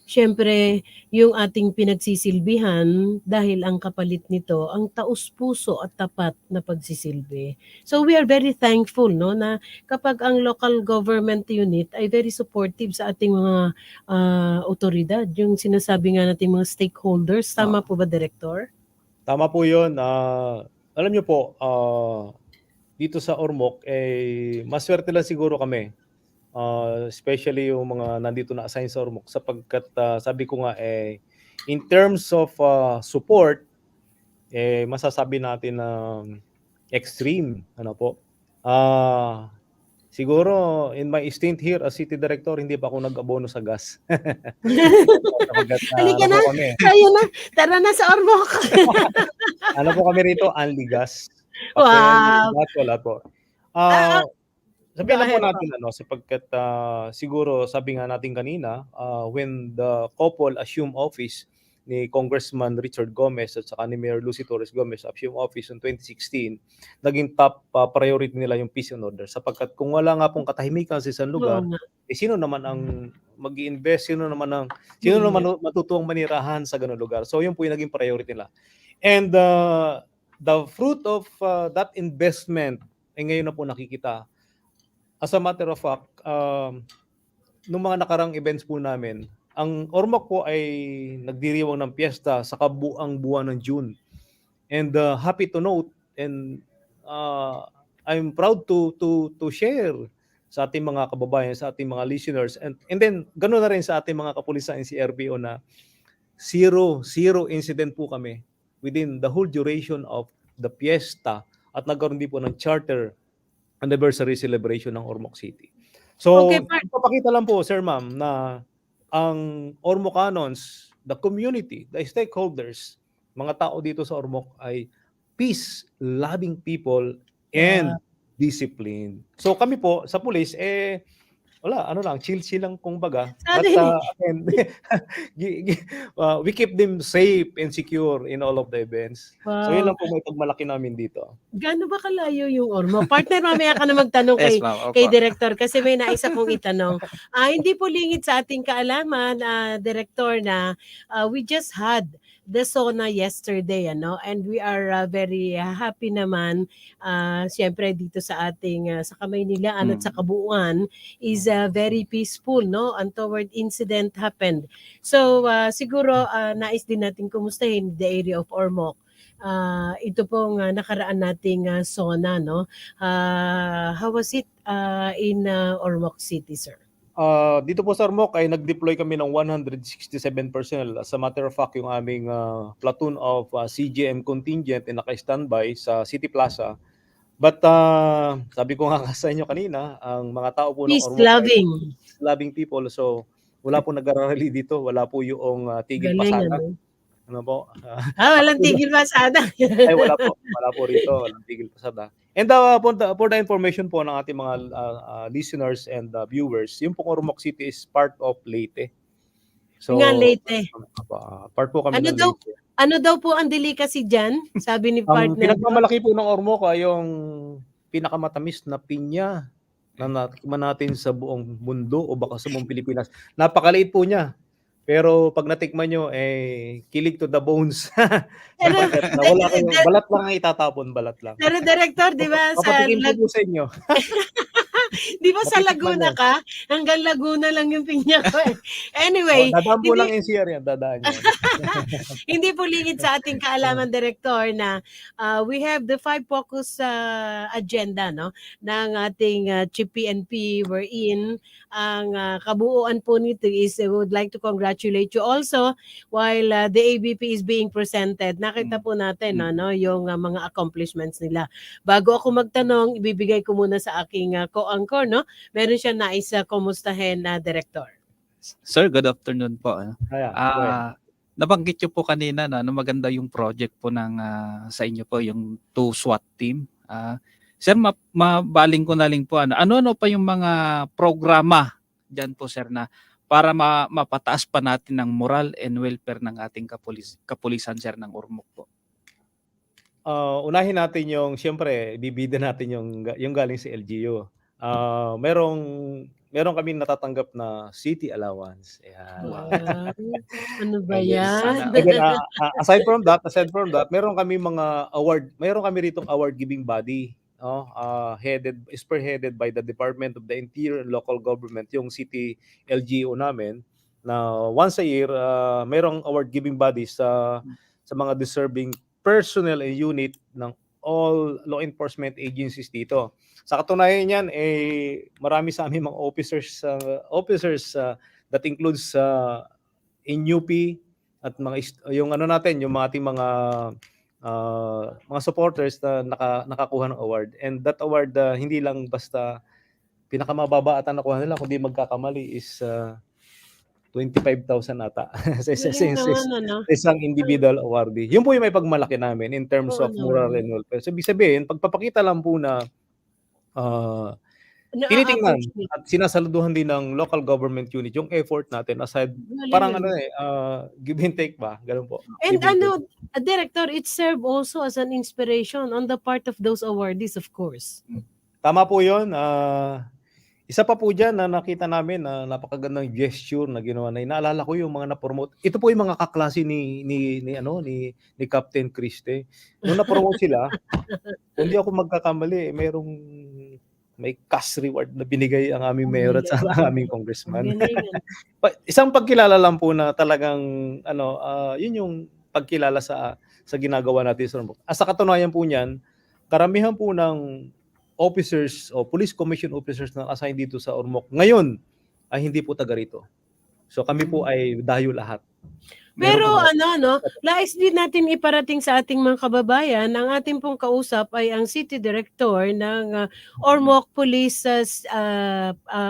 Siyempre, yung ating pinagsisilbihan dahil ang kapalit nito ang taus-puso at tapat na pagsisilbi. So we are very thankful na kapag ang local government unit ay very supportive sa ating mga otoridad, yung sinasabi nga nating mga stakeholders. Tama po ba, Director? Tama po yun. Alam niyo po, dito sa Ormoc, maswerte lang siguro kami. Especially yung mga nandito na assign sa Ormoc sapagkat sabi ko nga in terms of support masasabi natin na extreme po. Siguro in my stint here as city director hindi pa ako nag-abono sa gas. Halika na. Tayo na. Tara na sa Ormoc. Ano po kami rito? Only gas. Wow. Wala po. Sabihin lang po natin sapagkat siguro sabi nga natin kanina when the couple assume office ni Congressman Richard Gomez at saka ni Mayor Lucy Torres Gomez assume office in 2016, naging top priority nila yung peace and order sapagkat kung wala nga pong katahimikan sa isang lugar, sino naman ang mag-i-invest, sino naman matutuwang manirahan sa ganung lugar. So yun po yung naging priority nila. And the fruit of that investment ay ngayon na po nakikita. As a matter of fact, nung mga nakarang events po namin, ang Ormoc po ay nagdiriwang ng piyesta sa kabuang buwan ng June. And happy to note and I'm proud to share sa ating mga kababayan, sa ating mga listeners and then ganoon na rin sa ating mga kapulisan NCRPO na zero incident po kami within the whole duration of the piyesta at nagkaroon din po ng charter anniversary celebration ng Ormoc City. So, papakita lang po, Sir Ma'am, na ang Ormocanons, the community, the stakeholders, mga tao dito sa Ormoc ay peace-loving people and discipline. So kami po sa police, wala, chill lang kumbaga. But again, we keep them safe and secure in all of the events. Wow. So yun lang po may pagmalaki namin dito. Gaano ba kalayo yung Ormoc? Partner, mamaya ka na magtanong kay Director kasi may naisa pong itanong. Hindi po lingid sa ating kaalaman, Director, na we just had the SONA yesterday, and we are very happy naman, siyempre dito sa ating, sa Kamaynilaan at sa Kabuuan, is very peaceful, untoward incident happened. So, siguro, nais din natin kumustahin the area of Ormoc. Ito pong nakaraan nating SONA, how was it in Ormoc City, sir? Dito po sa Ormoc ay nag-deploy kami ng 167 personnel. As a matter of fact, yung aming platoon of CGM contingent ay naka-standby sa City Plaza. But sabi ko nga sa inyo kanina, ang mga tao po ng Ormoc ay peace-loving people. So wala po nag-ararali dito, wala po yung tigil pasada. Ano po? Walang tigil pasada. Ay wala po rito, walang tigil pasada. And for the information po ng ating mga listeners and viewers, yung pong Ormoc City is part of Leyte. So, Leyte. Part po kami ng Leyte. Ano daw po ang delicacy dyan? Sabi ni partner. Ang pinagmamalaki po ng Ormoc ay yung pinakamatamis na pinya na natikman natin sa buong mundo o baka sa buong Pilipinas. Napakaliit po niya. Pero pag natikman nyo, kilig to the bones. Wala kayong, balat lang ang itatapon, balat lang. Pero Director, di ba? Papatikin po sa inyo. Di ba sa Laguna ka? Hanggang Laguna lang yung pinya ko Anyway. Dadaan po lang NCR yan, dadaan yan. Hindi po lingid sa ating kaalaman, Director, na we have the 5 focus agenda ng ating Chief PNP wherein ang kabuuan po nito is we would like to congratulate you also while the ABP is being presented. Nakita po natin yung mga accomplishments nila. Bago ako magtanong, ibibigay ko muna sa aking co-anchor, meron siya nais kumustahin na Director. Sir, good afternoon po. Nabanggit niyo po kanina na maganda yung project po ng sa inyo po, yung 2 SWAT team. Sir, mabaling ko na lang po. Ano pa yung mga programa dyan po, sir, na para mapataas pa natin ng moral and welfare ng ating kapulisan, sir, ng Ormoc po? Unahin natin yung, siyempre, bibida natin yung galing sa LGU. Meron kaming natatanggap na city allowance. Ayan. Wow. Ano ba Yes. yan? And then, aside from that, meron kami mga award. Meron kami ritong award giving body, no? Spearheaded by the Department of the Interior and Local Government, yung city LGU namin, na once a year merong award giving body sa mga deserving personnel and unit ng all law enforcement agencies dito. Sa katunayan niyan, marami sa aming mga officers that includes in UP at yung mga ating mga supporters na nakakuha ng award. And that award, hindi lang basta pinakamababa at nakuha nila, kundi magkakamali is 25,000 ata sa isang individual awardee. Yun po yung may pagmalaki namin in terms of moral and welfare. So, ibig sabihin, pagpapakita lang po na tinitingnan at sinasaluduhan din ng local government unit yung effort natin aside, parang give and take ba? Ganun po. And Director, it served also as an inspiration on the part of those awardees, of course. Tama po yun. Isa pa po dyan na nakita namin na napakagandang gesture na ginawa na inaalala ko yung mga na-promote. Ito po yung mga kaklase ni Captain Criste. Nung na-promote sila, hindi ako magkakamali, may cash reward na binigay ang aming mayor at sa aming congressman. Isang pagkilala lang po na talagang yun yung pagkilala sa ginagawa natin sa Ormoc. Sa katunayan po niyan, karamihan po ng officers o police commission officers na assign dito sa Ormoc ngayon ay hindi po taga rito. So kami po ay dayo lahat. Pero lais din natin iparating sa ating mga kababayan, ang ating pong kausap ay ang City Director ng Ormoc Police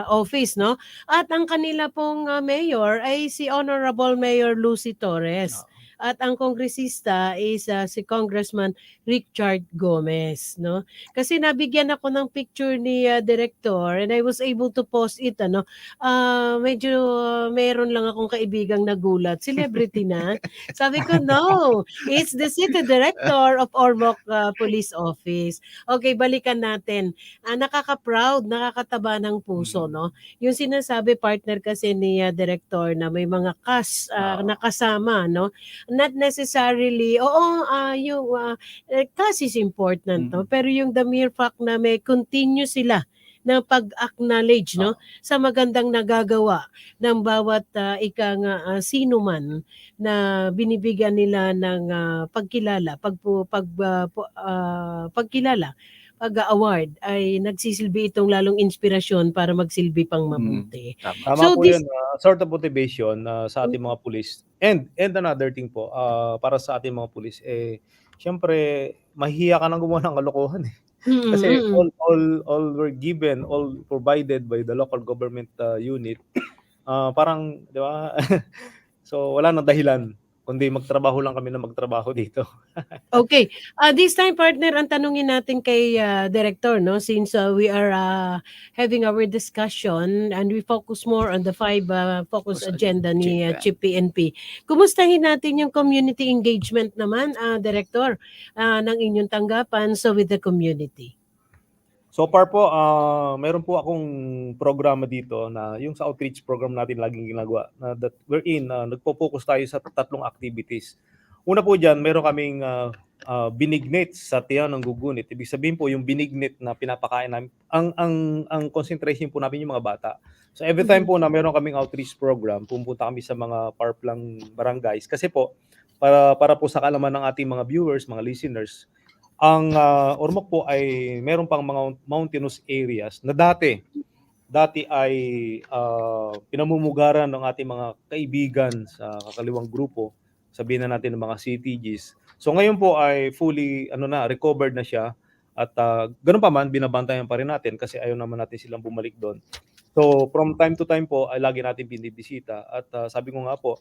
Office, no? At ang kanila pong mayor ay si Honorable Mayor Lucy Torres. At ang kongresista is si Congressman Richard Gomez, no? Kasi nabigyan ako ng picture ni Director and I was able to post it, medyo meron lang akong kaibigang nagulat, celebrity na. Sabi ko, no, it's the City Director of Ormoc Police Office. Okay, balikan natin. Nakaka-proud, nakakataba ng puso, no? Yung sinasabi partner kasi ni Director na may mga nakasama, no? Not necessarily, yung class is important, no? Pero yung the mere fact na may continue sila na pag-acknowledge, no, sa magandang nagagawa ng bawat sino man na binibigyan nila ng pagkilala, pag-award ay nagsisilbi itong lalong inspirasyon para magsilbi pang mabuti. Tama po yun. Sort of motivation sa ating mga pulis. And another thing po, para sa ating mga pulis, syempre, mahihiya ka nang gumawa ng kalokohan eh. Kasi all were given, all provided by the local government unit. Parang, di ba? So, wala nang dahilan kundi magtrabaho lang kami na magtrabaho dito. Okay. This time, partner, ang tanungin natin kay Director, no? Since we are having our discussion and we focus more on the 5 focus agenda ni Chief PNP. Kumustahin natin yung community engagement naman, Director, ng inyong tanggapan with the community? So far po, meron po akong programa dito na yung sa outreach program natin laging ginagawa na that we're in, nagpo-focus tayo sa 3 activities. Una po dyan, meron kaming binignet sa tiyan ng gugunit. Ibig sabihin po yung binignet na pinapakain namin, ang concentration po namin yung mga bata. So every time po na meron kaming outreach program, pumunta kami sa mga parplang barangays. Kasi po, para po sa kaalaman ng ating mga viewers, mga listeners, ang Ormoc po ay meron pang mga mountainous areas na dati ay pinamumugaran ng ating mga kaibigan sa kakaliwang grupo, sabihin na natin ng mga CTGs. So ngayon po ay fully recovered na siya at ganun pa man binabantayan pa rin natin kasi ayaw naman natin silang bumalik doon. So from time to time po ay lagi natin binibisita at sabi ko nga po,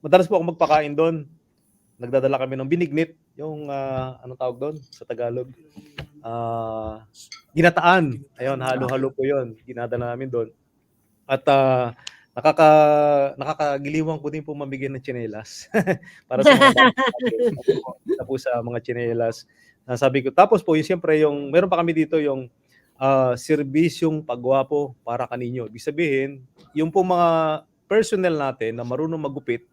madalas po ako magpakain doon. Nagdadala kami ng binignet, yung anong tawag doon sa Tagalog? Ginataan. Ayun, halo-halo po 'yon. Ginadala namin doon. At nakakagiliwang po din po mamigay ng tsinelas para sa mga bata natin. Isa po sa mga tsinelas. Sabi ko, tapos po, yung siyempre, meron pa kami dito yung serbisyong pagwapo para kaninyo. Ibig sabihin, yung po mga personnel natin na marunong magupit,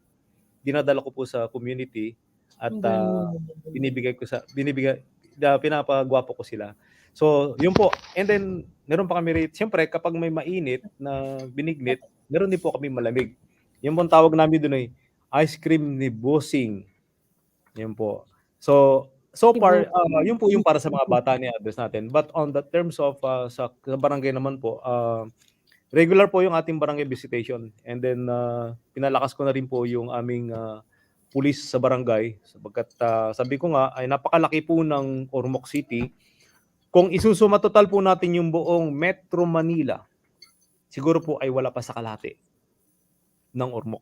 dinadala ko po sa community at pinapagwapo ko sila. So, yun po. And then, meron pa kami rate. Siyempre, kapag may mainit na binignit, meron din po kami malamig. Yung pong tawag namin doon ay ice cream ni Bossing. Yun po. So far, yun po yung para sa mga bata ni address natin. But on the terms of sa barangay naman po, regular po yung ating barangay visitation. And then, pinalakas ko na rin po yung aming pulis sa barangay. Sapagkat sabi ko nga, ay napakalaki po ng Ormoc City. Kung isusuma total po natin yung buong Metro Manila, siguro po ay wala pa sa kalahati ng Ormoc.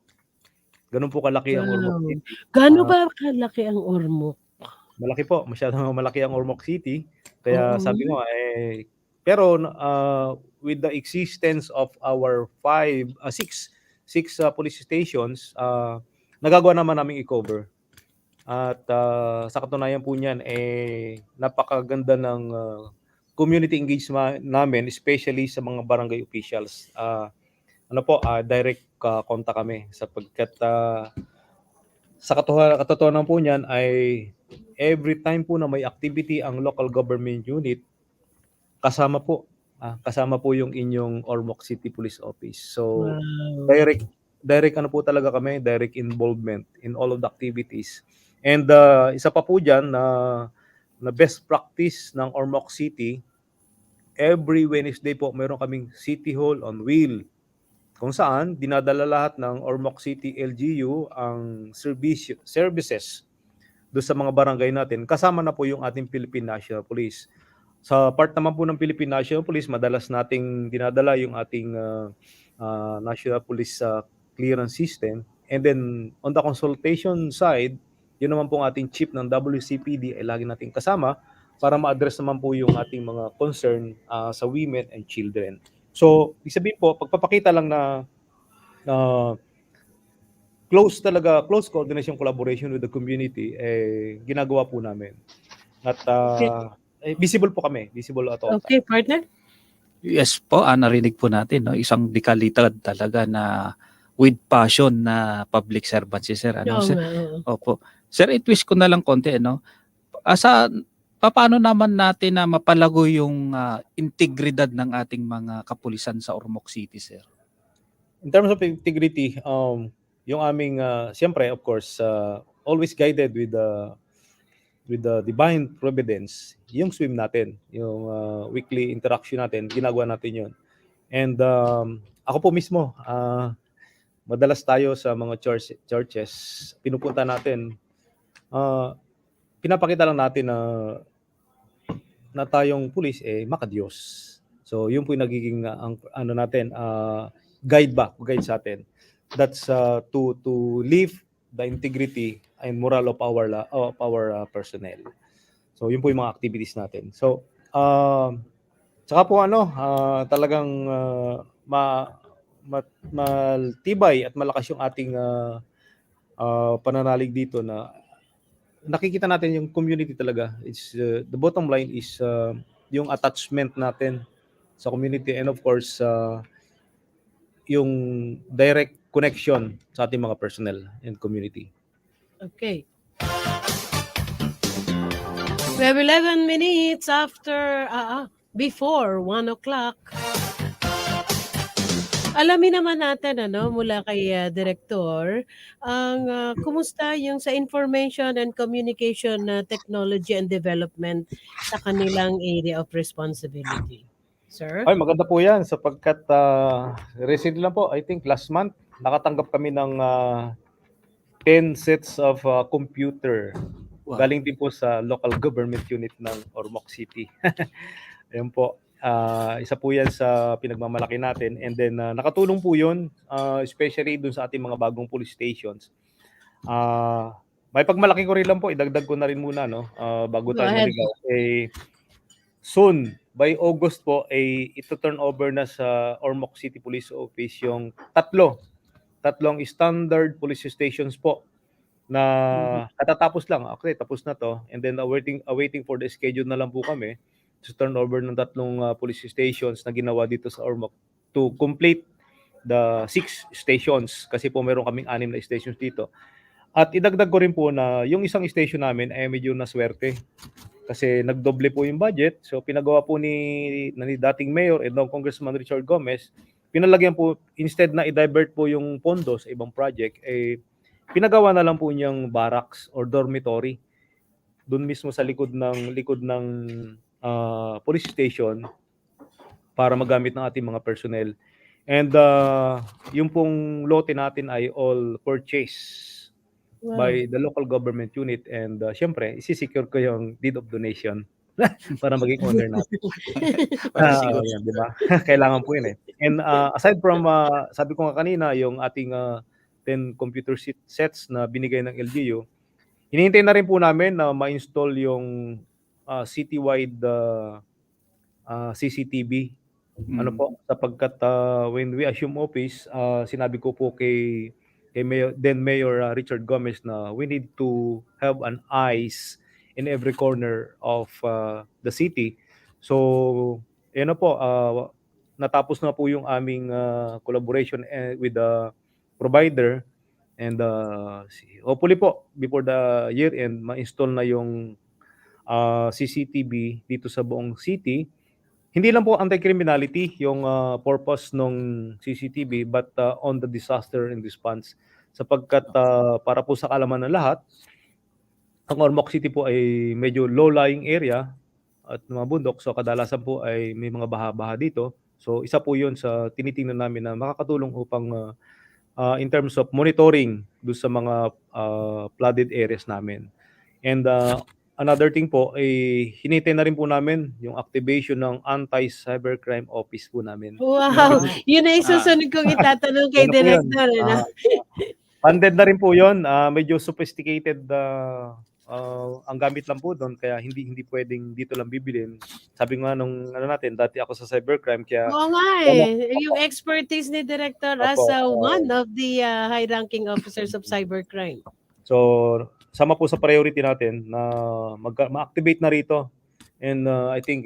Ganun po kalaki ang Ormoc City. Gaano ba kalaki ang Ormoc? Malaki po, masyadong malaki ang Ormoc City. Kaya sabi ko pero with the existence of our six police stations, nagagawa naman namin i-cover. At sa katunayan po niyan, napakaganda ng community engagement namin, especially sa mga barangay officials. Direct contact kami sapagkat sa katotohanan po niyan ay every time po na may activity ang local government unit, kasama po yung inyong Ormoc City Police Office. So direct ano po talaga kami, direct involvement in all of the activities. And isa pa po diyan na best practice ng Ormoc City, every Wednesday po meron kaming City Hall on Wheel, kung saan dinadala lahat ng Ormoc City LGU ang services doon sa mga barangay natin. Kasama na po yung ating Philippine National Police. Sa part naman po ng Philippine National Police, madalas nating dinadala yung ating National Police clearance system. And then on the consultation side, yun naman po ang ating chief ng WCPD ay lagi nating kasama para ma-address naman po yung ating mga concern sa women and children. So, ibig sabihin po, pagpapakita lang na close coordination, collaboration with the community, ginagawa po namin. At visible po kami, visible at all. Okay, partner? Yes po, narinig po natin, no? Isang dekalidad talaga na with passion na public servant si Sir. Sir? Opo. Sir, i-twist ko na lang konti, no? Paano naman natin na mapalago yung integridad ng ating mga kapulisan sa Ormoc City, Sir? In terms of integrity, yung aming, siyempre, of course, always guided with the divine providence, yung swim natin, yung weekly interaction natin, ginagawa natin yun. And ako po mismo, madalas tayo sa mga churches, pinupunta natin, pinapakita lang natin na tayong pulis makadiyos. So yun po yung nagiging guide sa atin. That's to live the integrity and moral of our personnel. So yun po yung mga activities natin. So saka po talagang matibay at malakas yung ating pananalig dito na nakikita natin yung community talaga. It's the bottom line is yung attachment natin sa community and of course yung direct connection sa ating mga personnel and community. Okay. We have 11 minutes before 1 o'clock. Alamin naman natin mula kay Director ang kumusta yung sa information and communication technology and development sa kanilang area of responsibility. Sir? Ay, maganda po yan sapagkat recently lang po, I think last month, nakatanggap kami ng 10 sets of computer. Wow. Galing din po sa local government unit ng Ormoc City. Ayun po. Isa po yan sa pinagmamalaki natin and then nakatulong po yun especially dun sa ating mga bagong police stations. May pagmalaki ko rin lang po, idagdag ko na rin muna bago tayo maligaw. Soon, by August po ay ito turn over na sa Ormoc City Police Office yung tatlong standard police stations po na katatapos lang. Actually, tapos na to. And then awaiting for the schedule na lang po kami to turn over ng tatlong police stations na ginawa dito sa Ormoc to complete the 6 stations kasi po meron kaming 6 na stations dito. At idagdag ko rin po na yung isang station namin ay medyo naswerte kasi nagdoble po yung budget. So pinagawa po ni dating Mayor and now Congressman Richard Gomez, pinalagyan po, instead na i-divert po yung pondo sa ibang project, pinagawa na lang po niyang barracks or dormitory doon mismo sa likod ng police station para magamit ng ating mga personnel. And yung pong lote natin ay all purchased by the local government unit and syempre, isi-secure ko yung deed of donation para maging owner natin. Yan, di ba? Kailangan po yun eh. And aside from, sabi ko nga kanina, yung ating 10 computer sets na binigay ng LGU, hinihintay na rin po namin na ma-install yung citywide CCTV. Ano po, sapagkat when we assume office, sinabi ko po kay Mayor Richard Gomez na we need to have an eyes in every corner of the city. So, yan na po, natapos na po yung aming collaboration with the provider and hopefully po before the year end ma-install na yung CCTV dito sa buong city. Hindi lang po anti-criminality yung purpose ng CCTV but on the disaster and response sapagkat para po sa kaalaman ng lahat, ang Ormoc City po ay medyo low-lying area at mga bundok, so kadalasan po ay may mga baha-baha dito. So isa po yun sa tinitingnan namin na makakatulong upang in terms of monitoring doon sa mga flooded areas namin. And another thing po, hinintay na rin po namin yung activation ng Anti-Cybercrime Office po namin. Wow! Yun na isusunod kong itatanong kay Director. Funded na rin po yun. Medyo sophisticated ang gamit lang po doon, kaya hindi pwedeng dito lang bibilin. Sabi nga nung natin, dati ako sa cybercrime, kaya... Oo nga yung expertise ni Director as one of the high-ranking officers of cybercrime. So, sama po sa priority natin na ma-activate na rito. And I think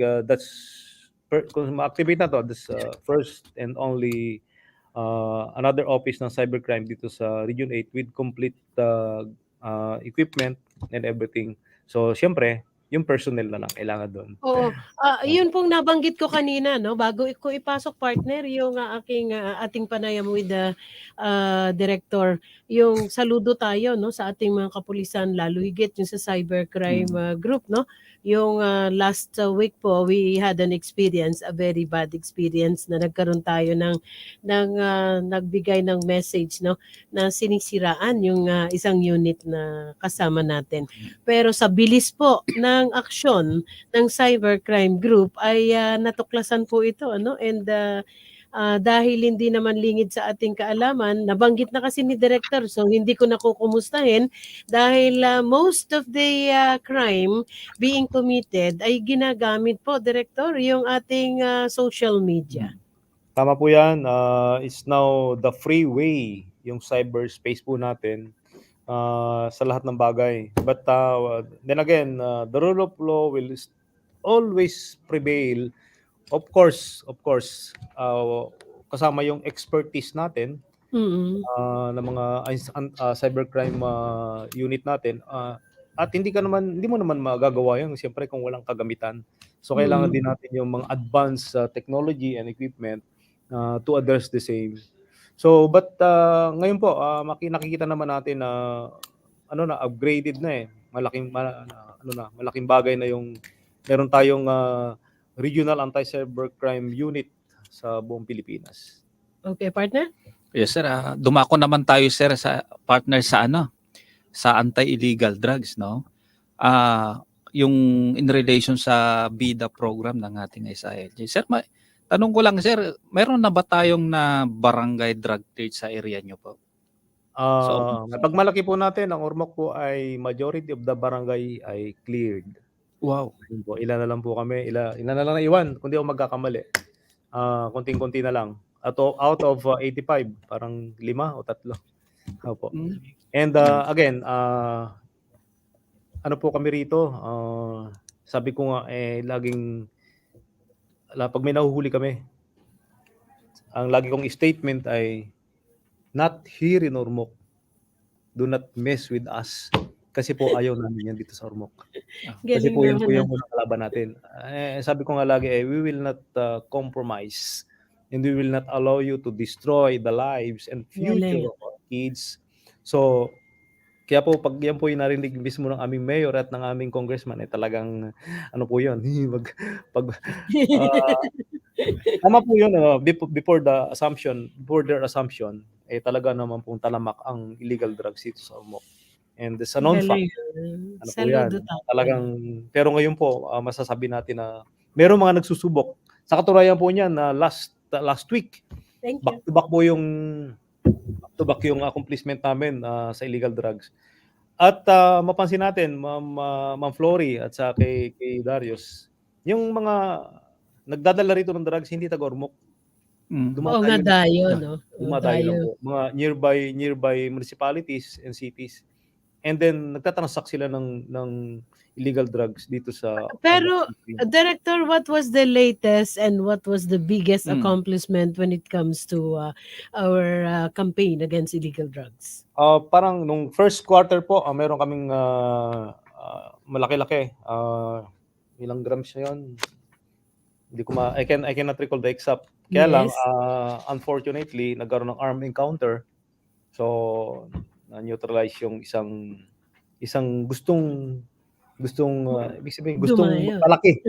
kung ma-activate na to, this first and only another office ng cybercrime dito sa Region 8 with complete equipment and everything. So, syempre, yung personnel na lang kailangan doon. Oo. Yun pong nabanggit ko kanina, no? Bago ko ipasok, partner, yung ating panayam with the director, yung saludo tayo, no, sa ating mga kapulisan, lalo higit yung sa cybercrime group, no? Yung last week po, we had an experience, a very bad experience na nagkaroon tayo ng nagbigay ng message, no, na sinisiraan yung isang unit na kasama natin. Pero sa bilis po ng aksyon ng cybercrime group ay natuklasan po ito, ano, and dahil hindi naman lingid sa ating kaalaman, nabanggit na kasi ni Director, so hindi ko na kukumustahin dahil most of the crime being committed ay ginagamit po, Director, yung ating social media. Tama po yan. It's now the free way, yung cyberspace po natin sa lahat ng bagay. But then again, the rule of law will always prevail. Of course, kasama yung expertise natin ng mga cybercrime unit natin. At hindi mo naman magagawa yun siyempre kung walang kagamitan. So kailangan din natin yung mga advanced technology and equipment to address the same. So but ngayon po nakikita naman natin na upgraded na eh. Malaking bagay na yung meron tayong Regional Anti-Cybercrime Unit sa buong Pilipinas. Okay, partner? Yes, sir. Dumako naman tayo, sir, sa partner sa anti-illegal drugs, no? Yung in relation sa BIDA program ng ating SILG. Sir, tanong ko lang, sir, meron na ba tayong na barangay drug trade sa area nyo po? Pag malaki po natin, ang Ormoc po ay majority of the barangay ay cleared. Wow. Yun po, ilan na lang po kami, ilan na lang naiwan, kung di ako magkakamali. Konting-konti na lang. Out of 85, parang 5 o 3. Opo. Mm. And again, ano po kami rito, sabi ko nga, laging, pag may nahuhuli kami, ang lagi kong statement ay, not here in Ormoc. Do not mess with us. Kasi po ayaw namin yan dito sa Ormoc. Kasi Galing po yan po naman, yung unang kalaban natin. Sabi ko nga lagi, we will not compromise and we will not allow you to destroy the lives and future Galing. of our kids. So, kaya po pag yan po yung narinig mismo ng aming mayor at ng aming congressman, talagang ano po yun, tama po yun, before their assumption, talaga naman pong talamak ang illegal drugs dito sa Ormoc. And it's a non-fact. Galing. Ano po yan, Saludo tayo. talagang, pero ngayon po, masasabi natin na meron mga nagsusubok. Sa katunayan po niyan, na last week, Thank you. back-to-back po yung accomplishment namin sa illegal drugs. At mapansin natin, Ma'am Flory at sa kay Darius, yung mga nagdadala rito ng drugs hindi taga-Ormoc. Oo nga, dayo, no? Dumadayo lang po. Mga nearby municipalities and cities. And then nagtatransact sila ng illegal drugs dito sa Pero, Director, what was the latest and what was the biggest accomplishment when it comes to our campaign against illegal drugs? Parang nung first quarter po, meron kaming malaki-laki. Ilang grams na yun? Hindi ko I cannot recall the exact. Kaya lang, unfortunately, nagkaroon ng armed encounter. So, na-neutralize yung isang gustong ibig sabihin, gustong magpalaki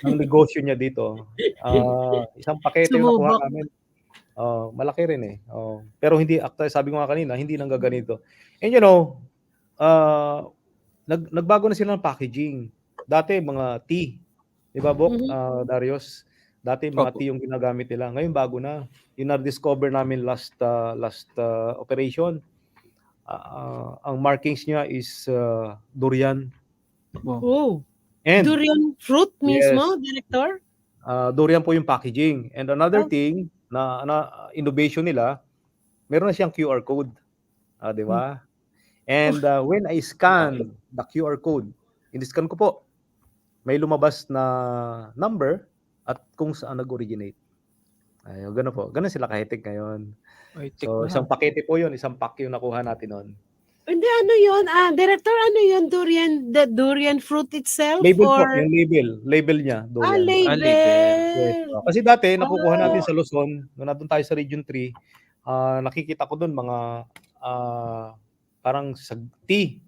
ng negosyo niya dito. Isang pakete yung nakuha namin. Malaki rin pero hindi, sabi ko nga kanina, hindi nang gaganito. And nagbago na sila ng packaging. Dati mga tea, di ba, Bok, Darius? Dati mga tea yung ginagamit nila. Ngayon bago na. Yung na-discover namin last operation. Ang markings niya is durian. Oh. And Durian fruit mismo, Director? Durian po yung packaging. And another thing na innovation nila, meron na siyang QR code. Di ba? And when I scan the QR code, in-scan ko po, may lumabas na number at kung saan nag-originate. Gano'n po. Gano'n sila kahitik ngayon. So, isang pakete po yun. Isang pack yung nakuha natin nun. Hindi, ano yun? Director, ano yun? The durian fruit itself? Label or... po. Yung label. Label niya. Durian. Label. Yes. Kasi dati, nakukuha natin sa Luzon, nung nandun tayo sa Region 3, nakikita ko dun mga parang sa tea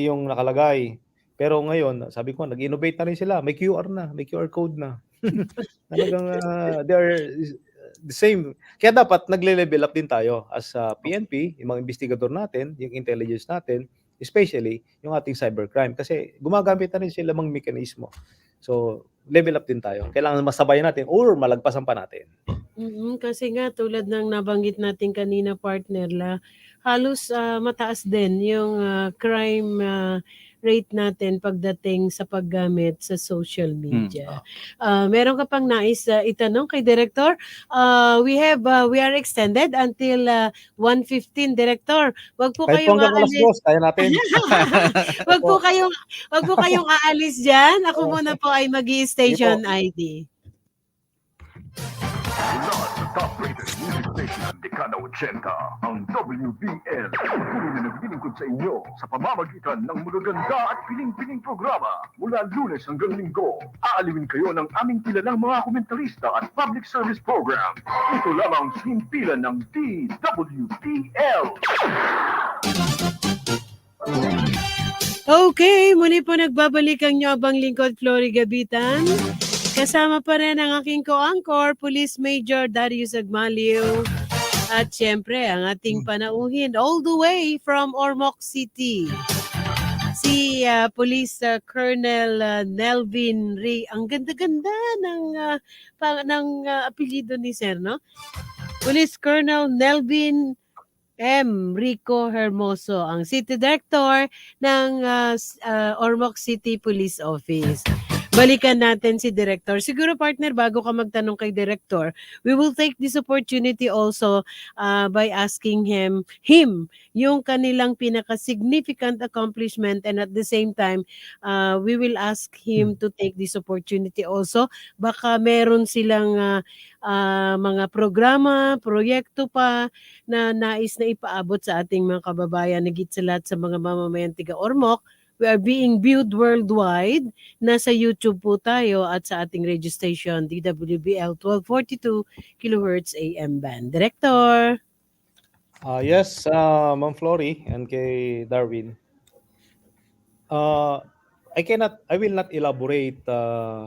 yung nakalagay. Pero ngayon, sabi ko, nag-innovate na rin sila. May QR na. May QR code na. Talagang they are the same. Kaya dapat nagle-level up din tayo as PNP, yung mga investigador natin, yung intelligence natin, especially yung ating cybercrime. Kasi gumagamit na rin sila mga mekanismo. So, level up din tayo. Kailangan masabayan natin or malagpasan pa natin. Kasi nga, tulad ng nabanggit natin kanina, partner, halos mataas din yung crime rate natin pagdating sa paggamit sa social media. Meron ka pang nais itanong kay Director? We are extended until 1:15, Director. Wag po Kahit kayong hanggang alas 2, kaya natin. wag po kayong aalis diyan. Ako muna po ay magi-station ID. Mula sa top-rated music station, Dekada 80, ang WBL. Tuloy na naglilingkod sa inyo sa pamamagitan ng magaganda at piling-piling programa. Mula Lunes hanggang Linggo, aalawin kayo ng aming kilalang mga komentarista at public service program. Ito lamang sa himpilan ng DWBL. Okay, muli po nagbabalik ang nyo abang lingkod Flory Gabitan. Kasama pa rin ang aking co-anchor, Police Major Darius Agmaliw. At syempre, ang ating panauhin all the way from Ormoc City. Si Police Colonel Nelvin Ray. Ang ganda-ganda ng apelyido ni Sir, no? Police Colonel Nelvin M. Rico Hermoso, ang City Director ng Ormoc City Police Office. Balikan natin si Director. Siguro partner, bago ka magtanong kay Director, we will take this opportunity also by asking him yung kanilang pinaka-significant accomplishment, and at the same time, we will ask him to take this opportunity also. Baka meron silang mga programa, proyekto pa na nais na ipaabot sa ating mga kababayan, higit sa lahat sa mga mamamayan tiga Ormoc. We are being viewed worldwide. Nasa YouTube po tayo at sa ating radio station, DWBL 1242 kHz AM band. Director. Yes, Ma'am Flory and kay Darwin. I will not elaborate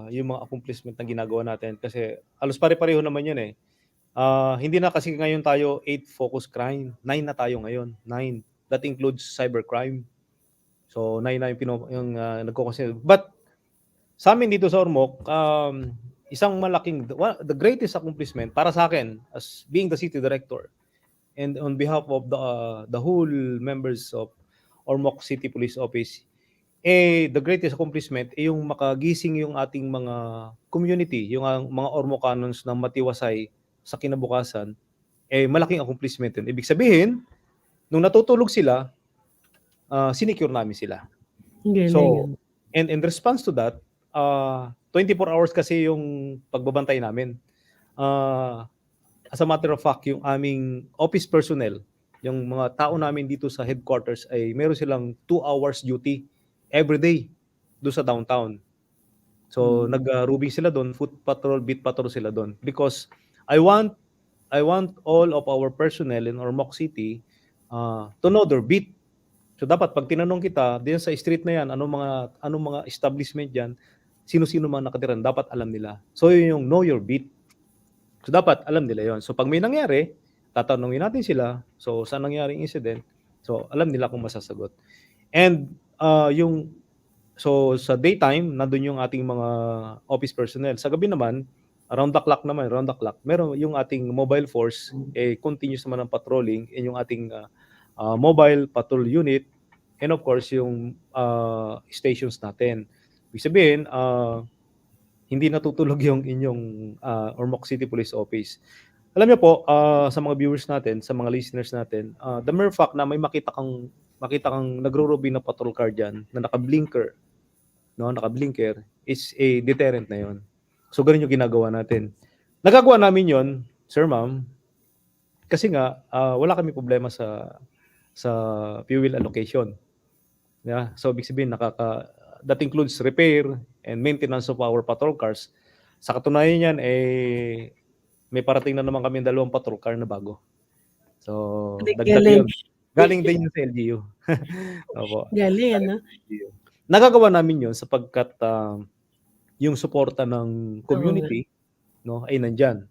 yung mga accomplishment na ginagawa natin kasi halos pare-pareho naman yun eh. Hindi na kasi ngayon tayo 8 focus crime, 9 na tayo ngayon, 9. That includes cybercrime. So 9 na yung nagko-consider. But sa amin dito sa Ormoc, isang malaking, the greatest accomplishment para sa akin as being the city director and on behalf of the whole members of Ormoc City Police Office, the greatest accomplishment yung makagising yung ating mga community, yung mga Ormocanons na matiwasay sa kinabukasan, malaking accomplishment yun. Ibig sabihin, nung natutulog sila, sinecure namin sila. So, and in response to that, 24 hours kasi yung pagbabantay namin. As a matter of fact, yung aming office personnel, yung mga tao namin dito sa headquarters ay meron silang 2 hours duty every day doon sa downtown. So, nag-rubing sila doon, foot patrol, beat patrol sila doon. Because I want all of our personnel in Ormoc City to know their beat. So dapat pag tinanong kita diyan sa street na yan, anong mga establishment diyan, sino-sino man nakatira, dapat alam nila. So yun yung know your beat. So dapat alam nila yon. So pag may nangyari, tatanungin natin sila, so saan nangyari yung incident? So alam nila kung masasagot. And so sa daytime, nandun yung ating mga office personnel. Sa gabi naman, round the clock, meron yung ating mobile force, continuous naman ang patrolling, and yung ating mobile patrol unit, and of course yung stations natin. Ibig sabihin, hindi natutulog yung inyong Ormoc City Police Office. Alam niyo po, sa mga viewers natin, sa mga listeners natin, the mere fact na may makita kang nagro-robi na patrol car dyan, na nakablinker is a deterrent na yon. So ganun yung ginagawa natin. Nagagawa namin yon, sir, ma'am, kasi nga wala kami problema sa fuel allocation. Yeah, so ibig sabihin that includes repair and maintenance of our patrol cars. Sa katunayan niyan may parating na naman kami 2 patrol car na bago. So galing din yun sa LGU. Opo. Galing, ano? Nagagawa namin yun sapagkat yung suporta ng community ay nandyan.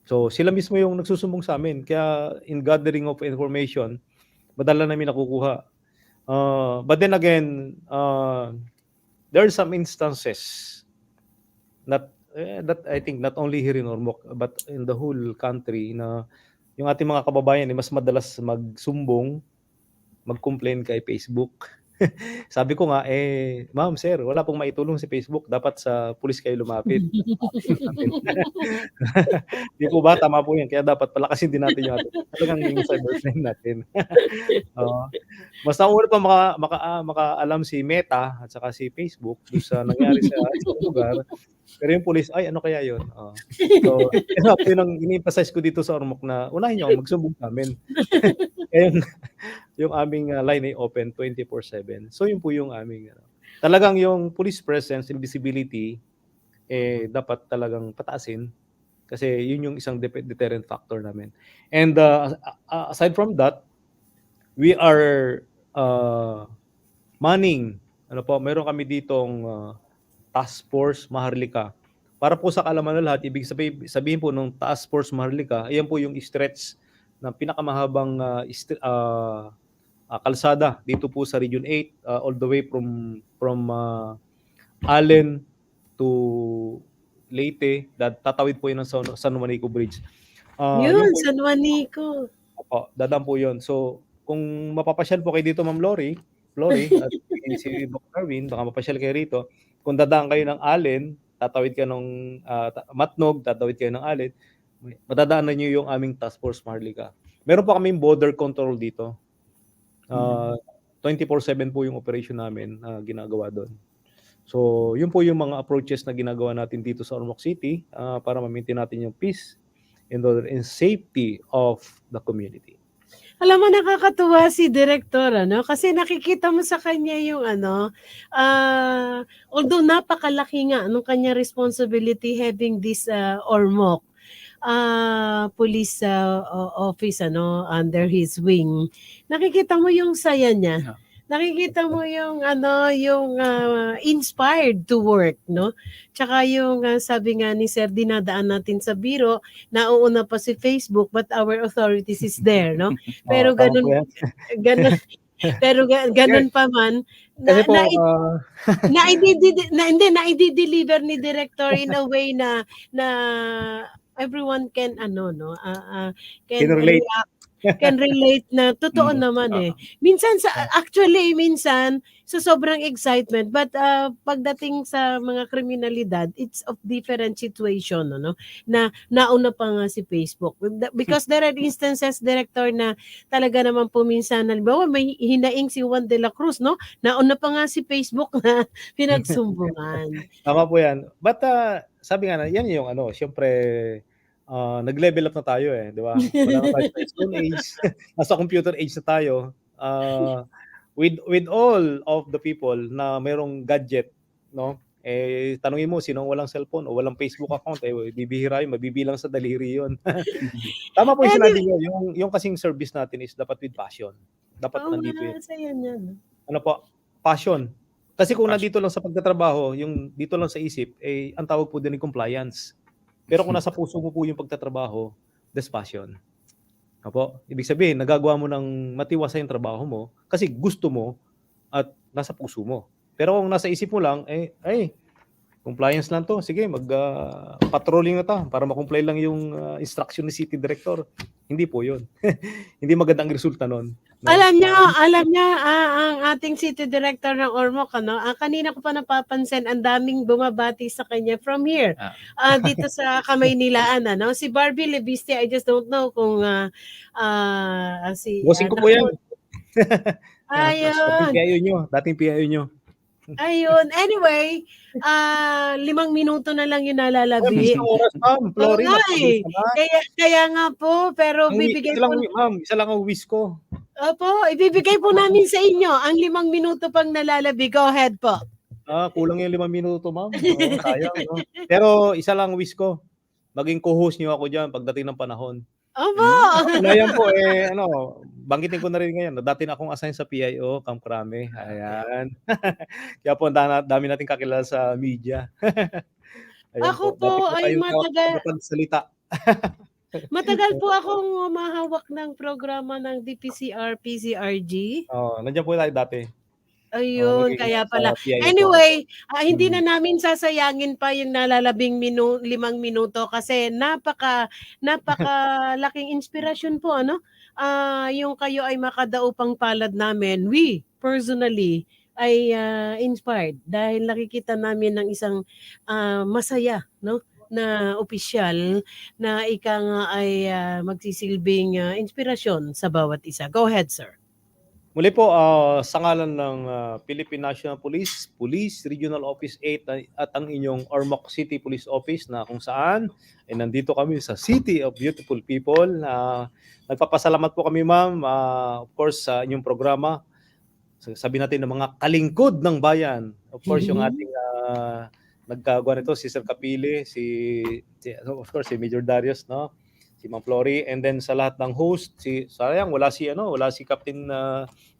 So sila mismo yung nagsusumbong sa amin. Kaya in gathering of information, madala namin nakukuha. But then again, there are some instances that I think not only here in Ormoc but in the whole country na yung ating mga kababayan mas madalas magsumbong, mag-complain kay Facebook. Sabi ko nga, ma'am, sir, wala pong maitulong si Facebook. Dapat sa pulis kayo lumapit. Di po ba? Tama po yan. Kaya dapat palakasin din natin yung talagang yung cybercrime natin. Mas nauna pa makaalam si Meta at saka si Facebook doon sa nangyari sa isang lugar. Pero yung pulis, ay, ano kaya yun? So, yun ang ini-emphasize ko dito sa Ormoc na unahin nyo, magsumbong sa amin. Yung aming line ay open 24/7. So yun po yung aming talagang yung police presence and visibility dapat talagang pataasin kasi yun yung isang deterrent factor namin. And aside from that, we are manning meron kami ditong Task Force Maharlika. Para po sa kaalaman ng lahat, ibig sabihin po ng Task Force Maharlika, ayan po yung stretch na pinakamahabang kalsada dito po sa Region 8 all the way from Allen to Leyte, tatawid po yun ng San Juanico Bridge. Yun, San Juanico. Opo, dadaan po 'yun. So, kung mapapasyal po kayo dito, Ma'am Flory at si Doc Erwin, baka mapasyal kayo rito. Kung dadaan kayo ng Allen, tatawid kayo ng Matnog, tatawid kayo ng Allen, madadaanan niyo yung aming Task Force Maharlika. Meron po kaming border control dito. 24/7 po yung operation namin na ginagawa doon. So, yun po yung mga approaches na ginagawa natin dito sa Ormoc City para ma-maintain natin yung peace and order and safety of the community. Alam mo, nakakatuwa si Director, ano? Kasi nakikita mo sa kanya yung although napakalaki nga nung kanya responsibility having this Ormoc police office under his wing. Nakikita mo yung saya niya. Nakikita mo yung inspired to work, no? Tsaka yung sabi nga ni Sir, dinadaan natin sa biro, nauuna pa si Facebook, but our authorities is there, no? Pero ganun pa man na-deliver ni Director in a way na everyone can can relate na totoo naman Minsan sa sobrang excitement, but pagdating sa mga kriminalidad, it's of different situation, na nauna pa nga si Facebook. Because there are instances, Director, na talaga naman po minsan, halimbawa may hinaing si Juan de la Cruz, no? Nauna pa nga si Facebook na pinagsumbungan. Tama po yan. But sabi nga na, yan yung syempre, nag-level up na tayo di ba? Wala na tayo sa stone age. Nasa computer age na tayo. With all of the people na mayroong gadget, no? Tanungin mo sinong walang cellphone o walang Facebook account, bibihira yun, mabibilang sa daliri yun. Tama po yung sinabi niyo, yung kasing service natin is dapat with passion. Dapat nandito yun. Ano po? Passion. Kasi kung nandito lang sa pagtatrabaho, yung dito lang sa isip, ang tawag po din ng compliance. Pero kung nasa puso mo po yung pagtatrabaho, that's passion. Opo, ibig sabihin, nagagawa mo ng matiwasay yung trabaho mo kasi gusto mo at nasa puso mo. Pero kung nasa isip mo lang, compliance lang to. Sige, mag-patrolling na ta para makomply lang yung instruction ni City Director. Hindi po yun. Hindi magandang resulta nun. No? Alam niya, ang ating City Director ng Ormoc, kanina ko pa napapansin, ang daming bumabati sa kanya from here, dito sa Kamaynilaan, si Barbie Lebiste, I just don't know kung Bossing ko po yan. Ayun. Dating PIO nyo. Ayun. Anyway, 5 minuto na lang yung nalalabi. Kaya nga po, pero bibigay po. Isa lang ang wish ko. Opo, ibibigay po namin sa inyo ang 5 minuto pang nalalabi. Go ahead po. Kulang yung 5 minuto, ma'am. Sayang, no? Pero isa lang wish ko. Maging co-host niyo ako dyan pagdating ng panahon. Opo. Ngayon po, banggitin ko na rin ngayon. Dati na akong assign sa PIO, Camp Crame. Ayan. Kaya po, dami natin kakilala sa media. Ako po ay matagal. Salita. Matagal po akong mahawak ng programa ng DPCR, PCRG. Nandiyan po tayo dati. Ayun, kaya pala. Anyway, hindi na namin sasayangin pa yung nalalabing 5 minuto kasi napakalaking inspirasyon po, yung kayo ay makadaupang palad namin. We, personally, ay inspired dahil nakikita namin ng isang masaya, na opisyal na ika nga ay magsisilbing inspirasyon sa bawat isa. Go ahead, sir. Muli po, sa ngalan ng Philippine National Police, Police Regional Office 8 at ang inyong Ormoc City Police Office na kung saan ay nandito kami sa City of Beautiful People. Nagpapasalamat po kami, ma'am, of course, sa inyong programa. Sabi natin ng mga kalingkod ng bayan. Of course, yung ating nagkagawa nito, si Sir Capili, of course, si Major Darius, no? Si Ma'am Flory, and then sa lahat ng host, sayang, wala si Captain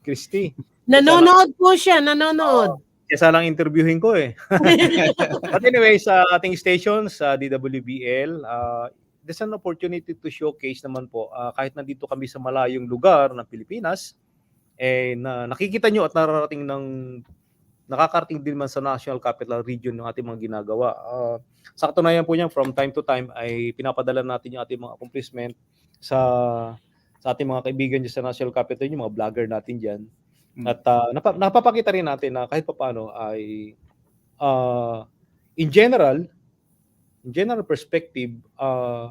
Christy. Nanonood po siya, nanonood. Kesa lang interviewin ko But anyway, sa ating station, sa DWBL, there's an opportunity to showcase naman po, kahit nandito kami sa malayong lugar ng Pilipinas, na nakikita nyo at nakakarating din man sa National Capital Region ng ating mga ginagawa. Sa katunayan po niyan, from time to time ay pinapadala natin yung ating mga accomplishment sa sa ating mga kaibigan dyan sa National Capital, yung mga vlogger natin dyan. At napapakita rin natin na kahit papaano ay in general perspective,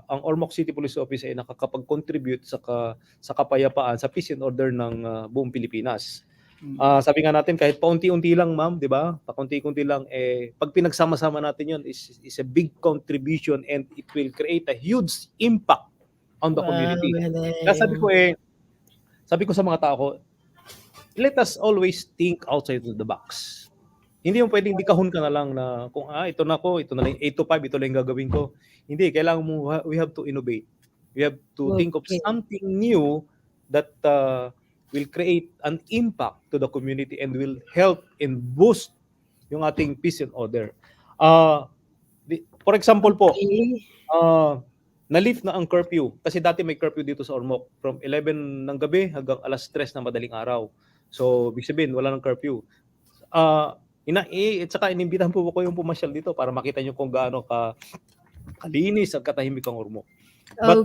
ang Ormoc City Police Office ay nakakapag-contribute sa kapayapaan, sa peace and order ng buong Pilipinas. Sabi nga natin, kahit paunti-unti lang, ma'am, di ba? Pakunti-kunti lang, pag pinagsama-sama natin yun, is a big contribution and it will create a huge impact on the community. Kaya sabi ko sa mga tao ko, let us always think outside of the box. Hindi yung pwedeng bikahon ka na lang na kung ito na lang 8 to 5, ito lang yung gagawin ko. Hindi, kailangan mo, we have to innovate. We have to think of something new that will create an impact to the community and will help and boost yung ating peace and order. For example po, na-lift na ang curfew. Kasi dati may curfew dito sa Ormoc from 11 ng gabi hanggang alas 3 ng madaling araw. So, ibig sabihin, wala ng curfew. At saka inimbitahan po ko yung pumasyal dito para makita nyo kung gaano kalinis at katahimik ang Ormoc. But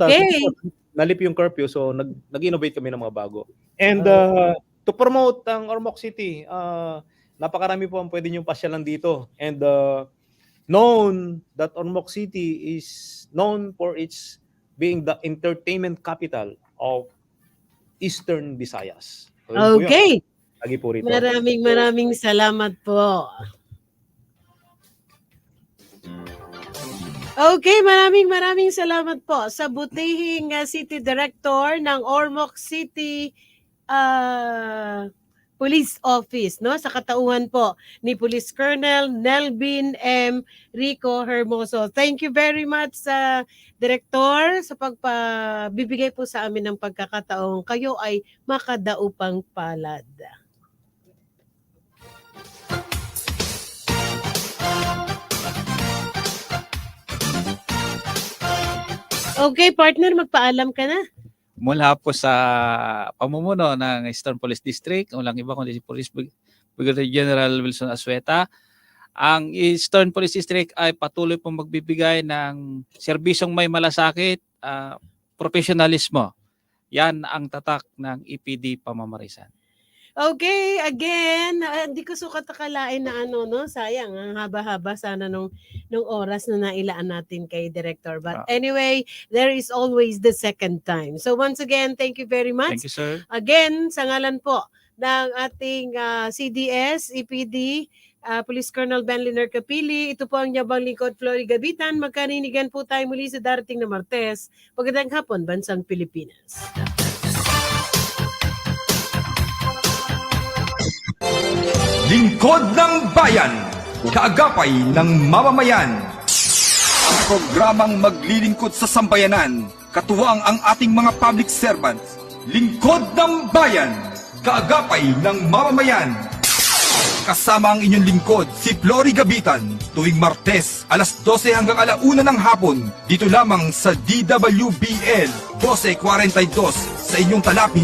nalip yung curfew, so nag-innovate kami ng mga bago. And to promote ang Ormoc City, napakarami po ang pwede nyo pasyalan dito. And known that Ormoc City is known for its being the entertainment capital of Eastern Visayas. So, Okay. lagi po rito. Maraming salamat po. Okay, maraming salamat po sa butihing City Director ng Ormoc City Police Office, no? Sa katauhan po ni Police Colonel Nelvin M. Rico Hermoso. Thank you very much sa Director sa pagpabibigay po sa amin ng pagkakataong kayo ay makadaupang palad. Okay, partner, magpaalam ka na. Mula po sa pamumuno ng Eastern Police District, walang iba kundi si Police Brigadier General Wilson Asueta, ang Eastern Police District ay patuloy pong magbibigay ng serbisyong may malasakit, professionalismo. Yan ang tatak ng EPD Pamamarisan. Okay, again, hindi ko sukat akalain na sayang, ang haba-haba sana nung oras na nailaan natin kay Director. But anyway, there is always the second time. So once again, thank you very much. Thank you, sir. Again, sa ngalan po ng ating CDS, EPD, Police Colonel Benliner Capili, ito po ang Yabang Lingkod, Flory Gabitan. Magkaninigan po tayo muli sa darating na Martes. Magandang hapon, Bansang Pilipinas. Lingkod ng Bayan, kaagapay ng mamamayan. Ang programang maglilingkod sa sambayanan, katuwang ang ating mga public servants. Lingkod ng Bayan, kaagapay ng mamamayan. Kasama ang inyong lingkod, si Flory Gabitan, tuwing Martes, alas 12 hanggang alauna ng hapon, dito lamang sa DWBL 1242 sa inyong talapi.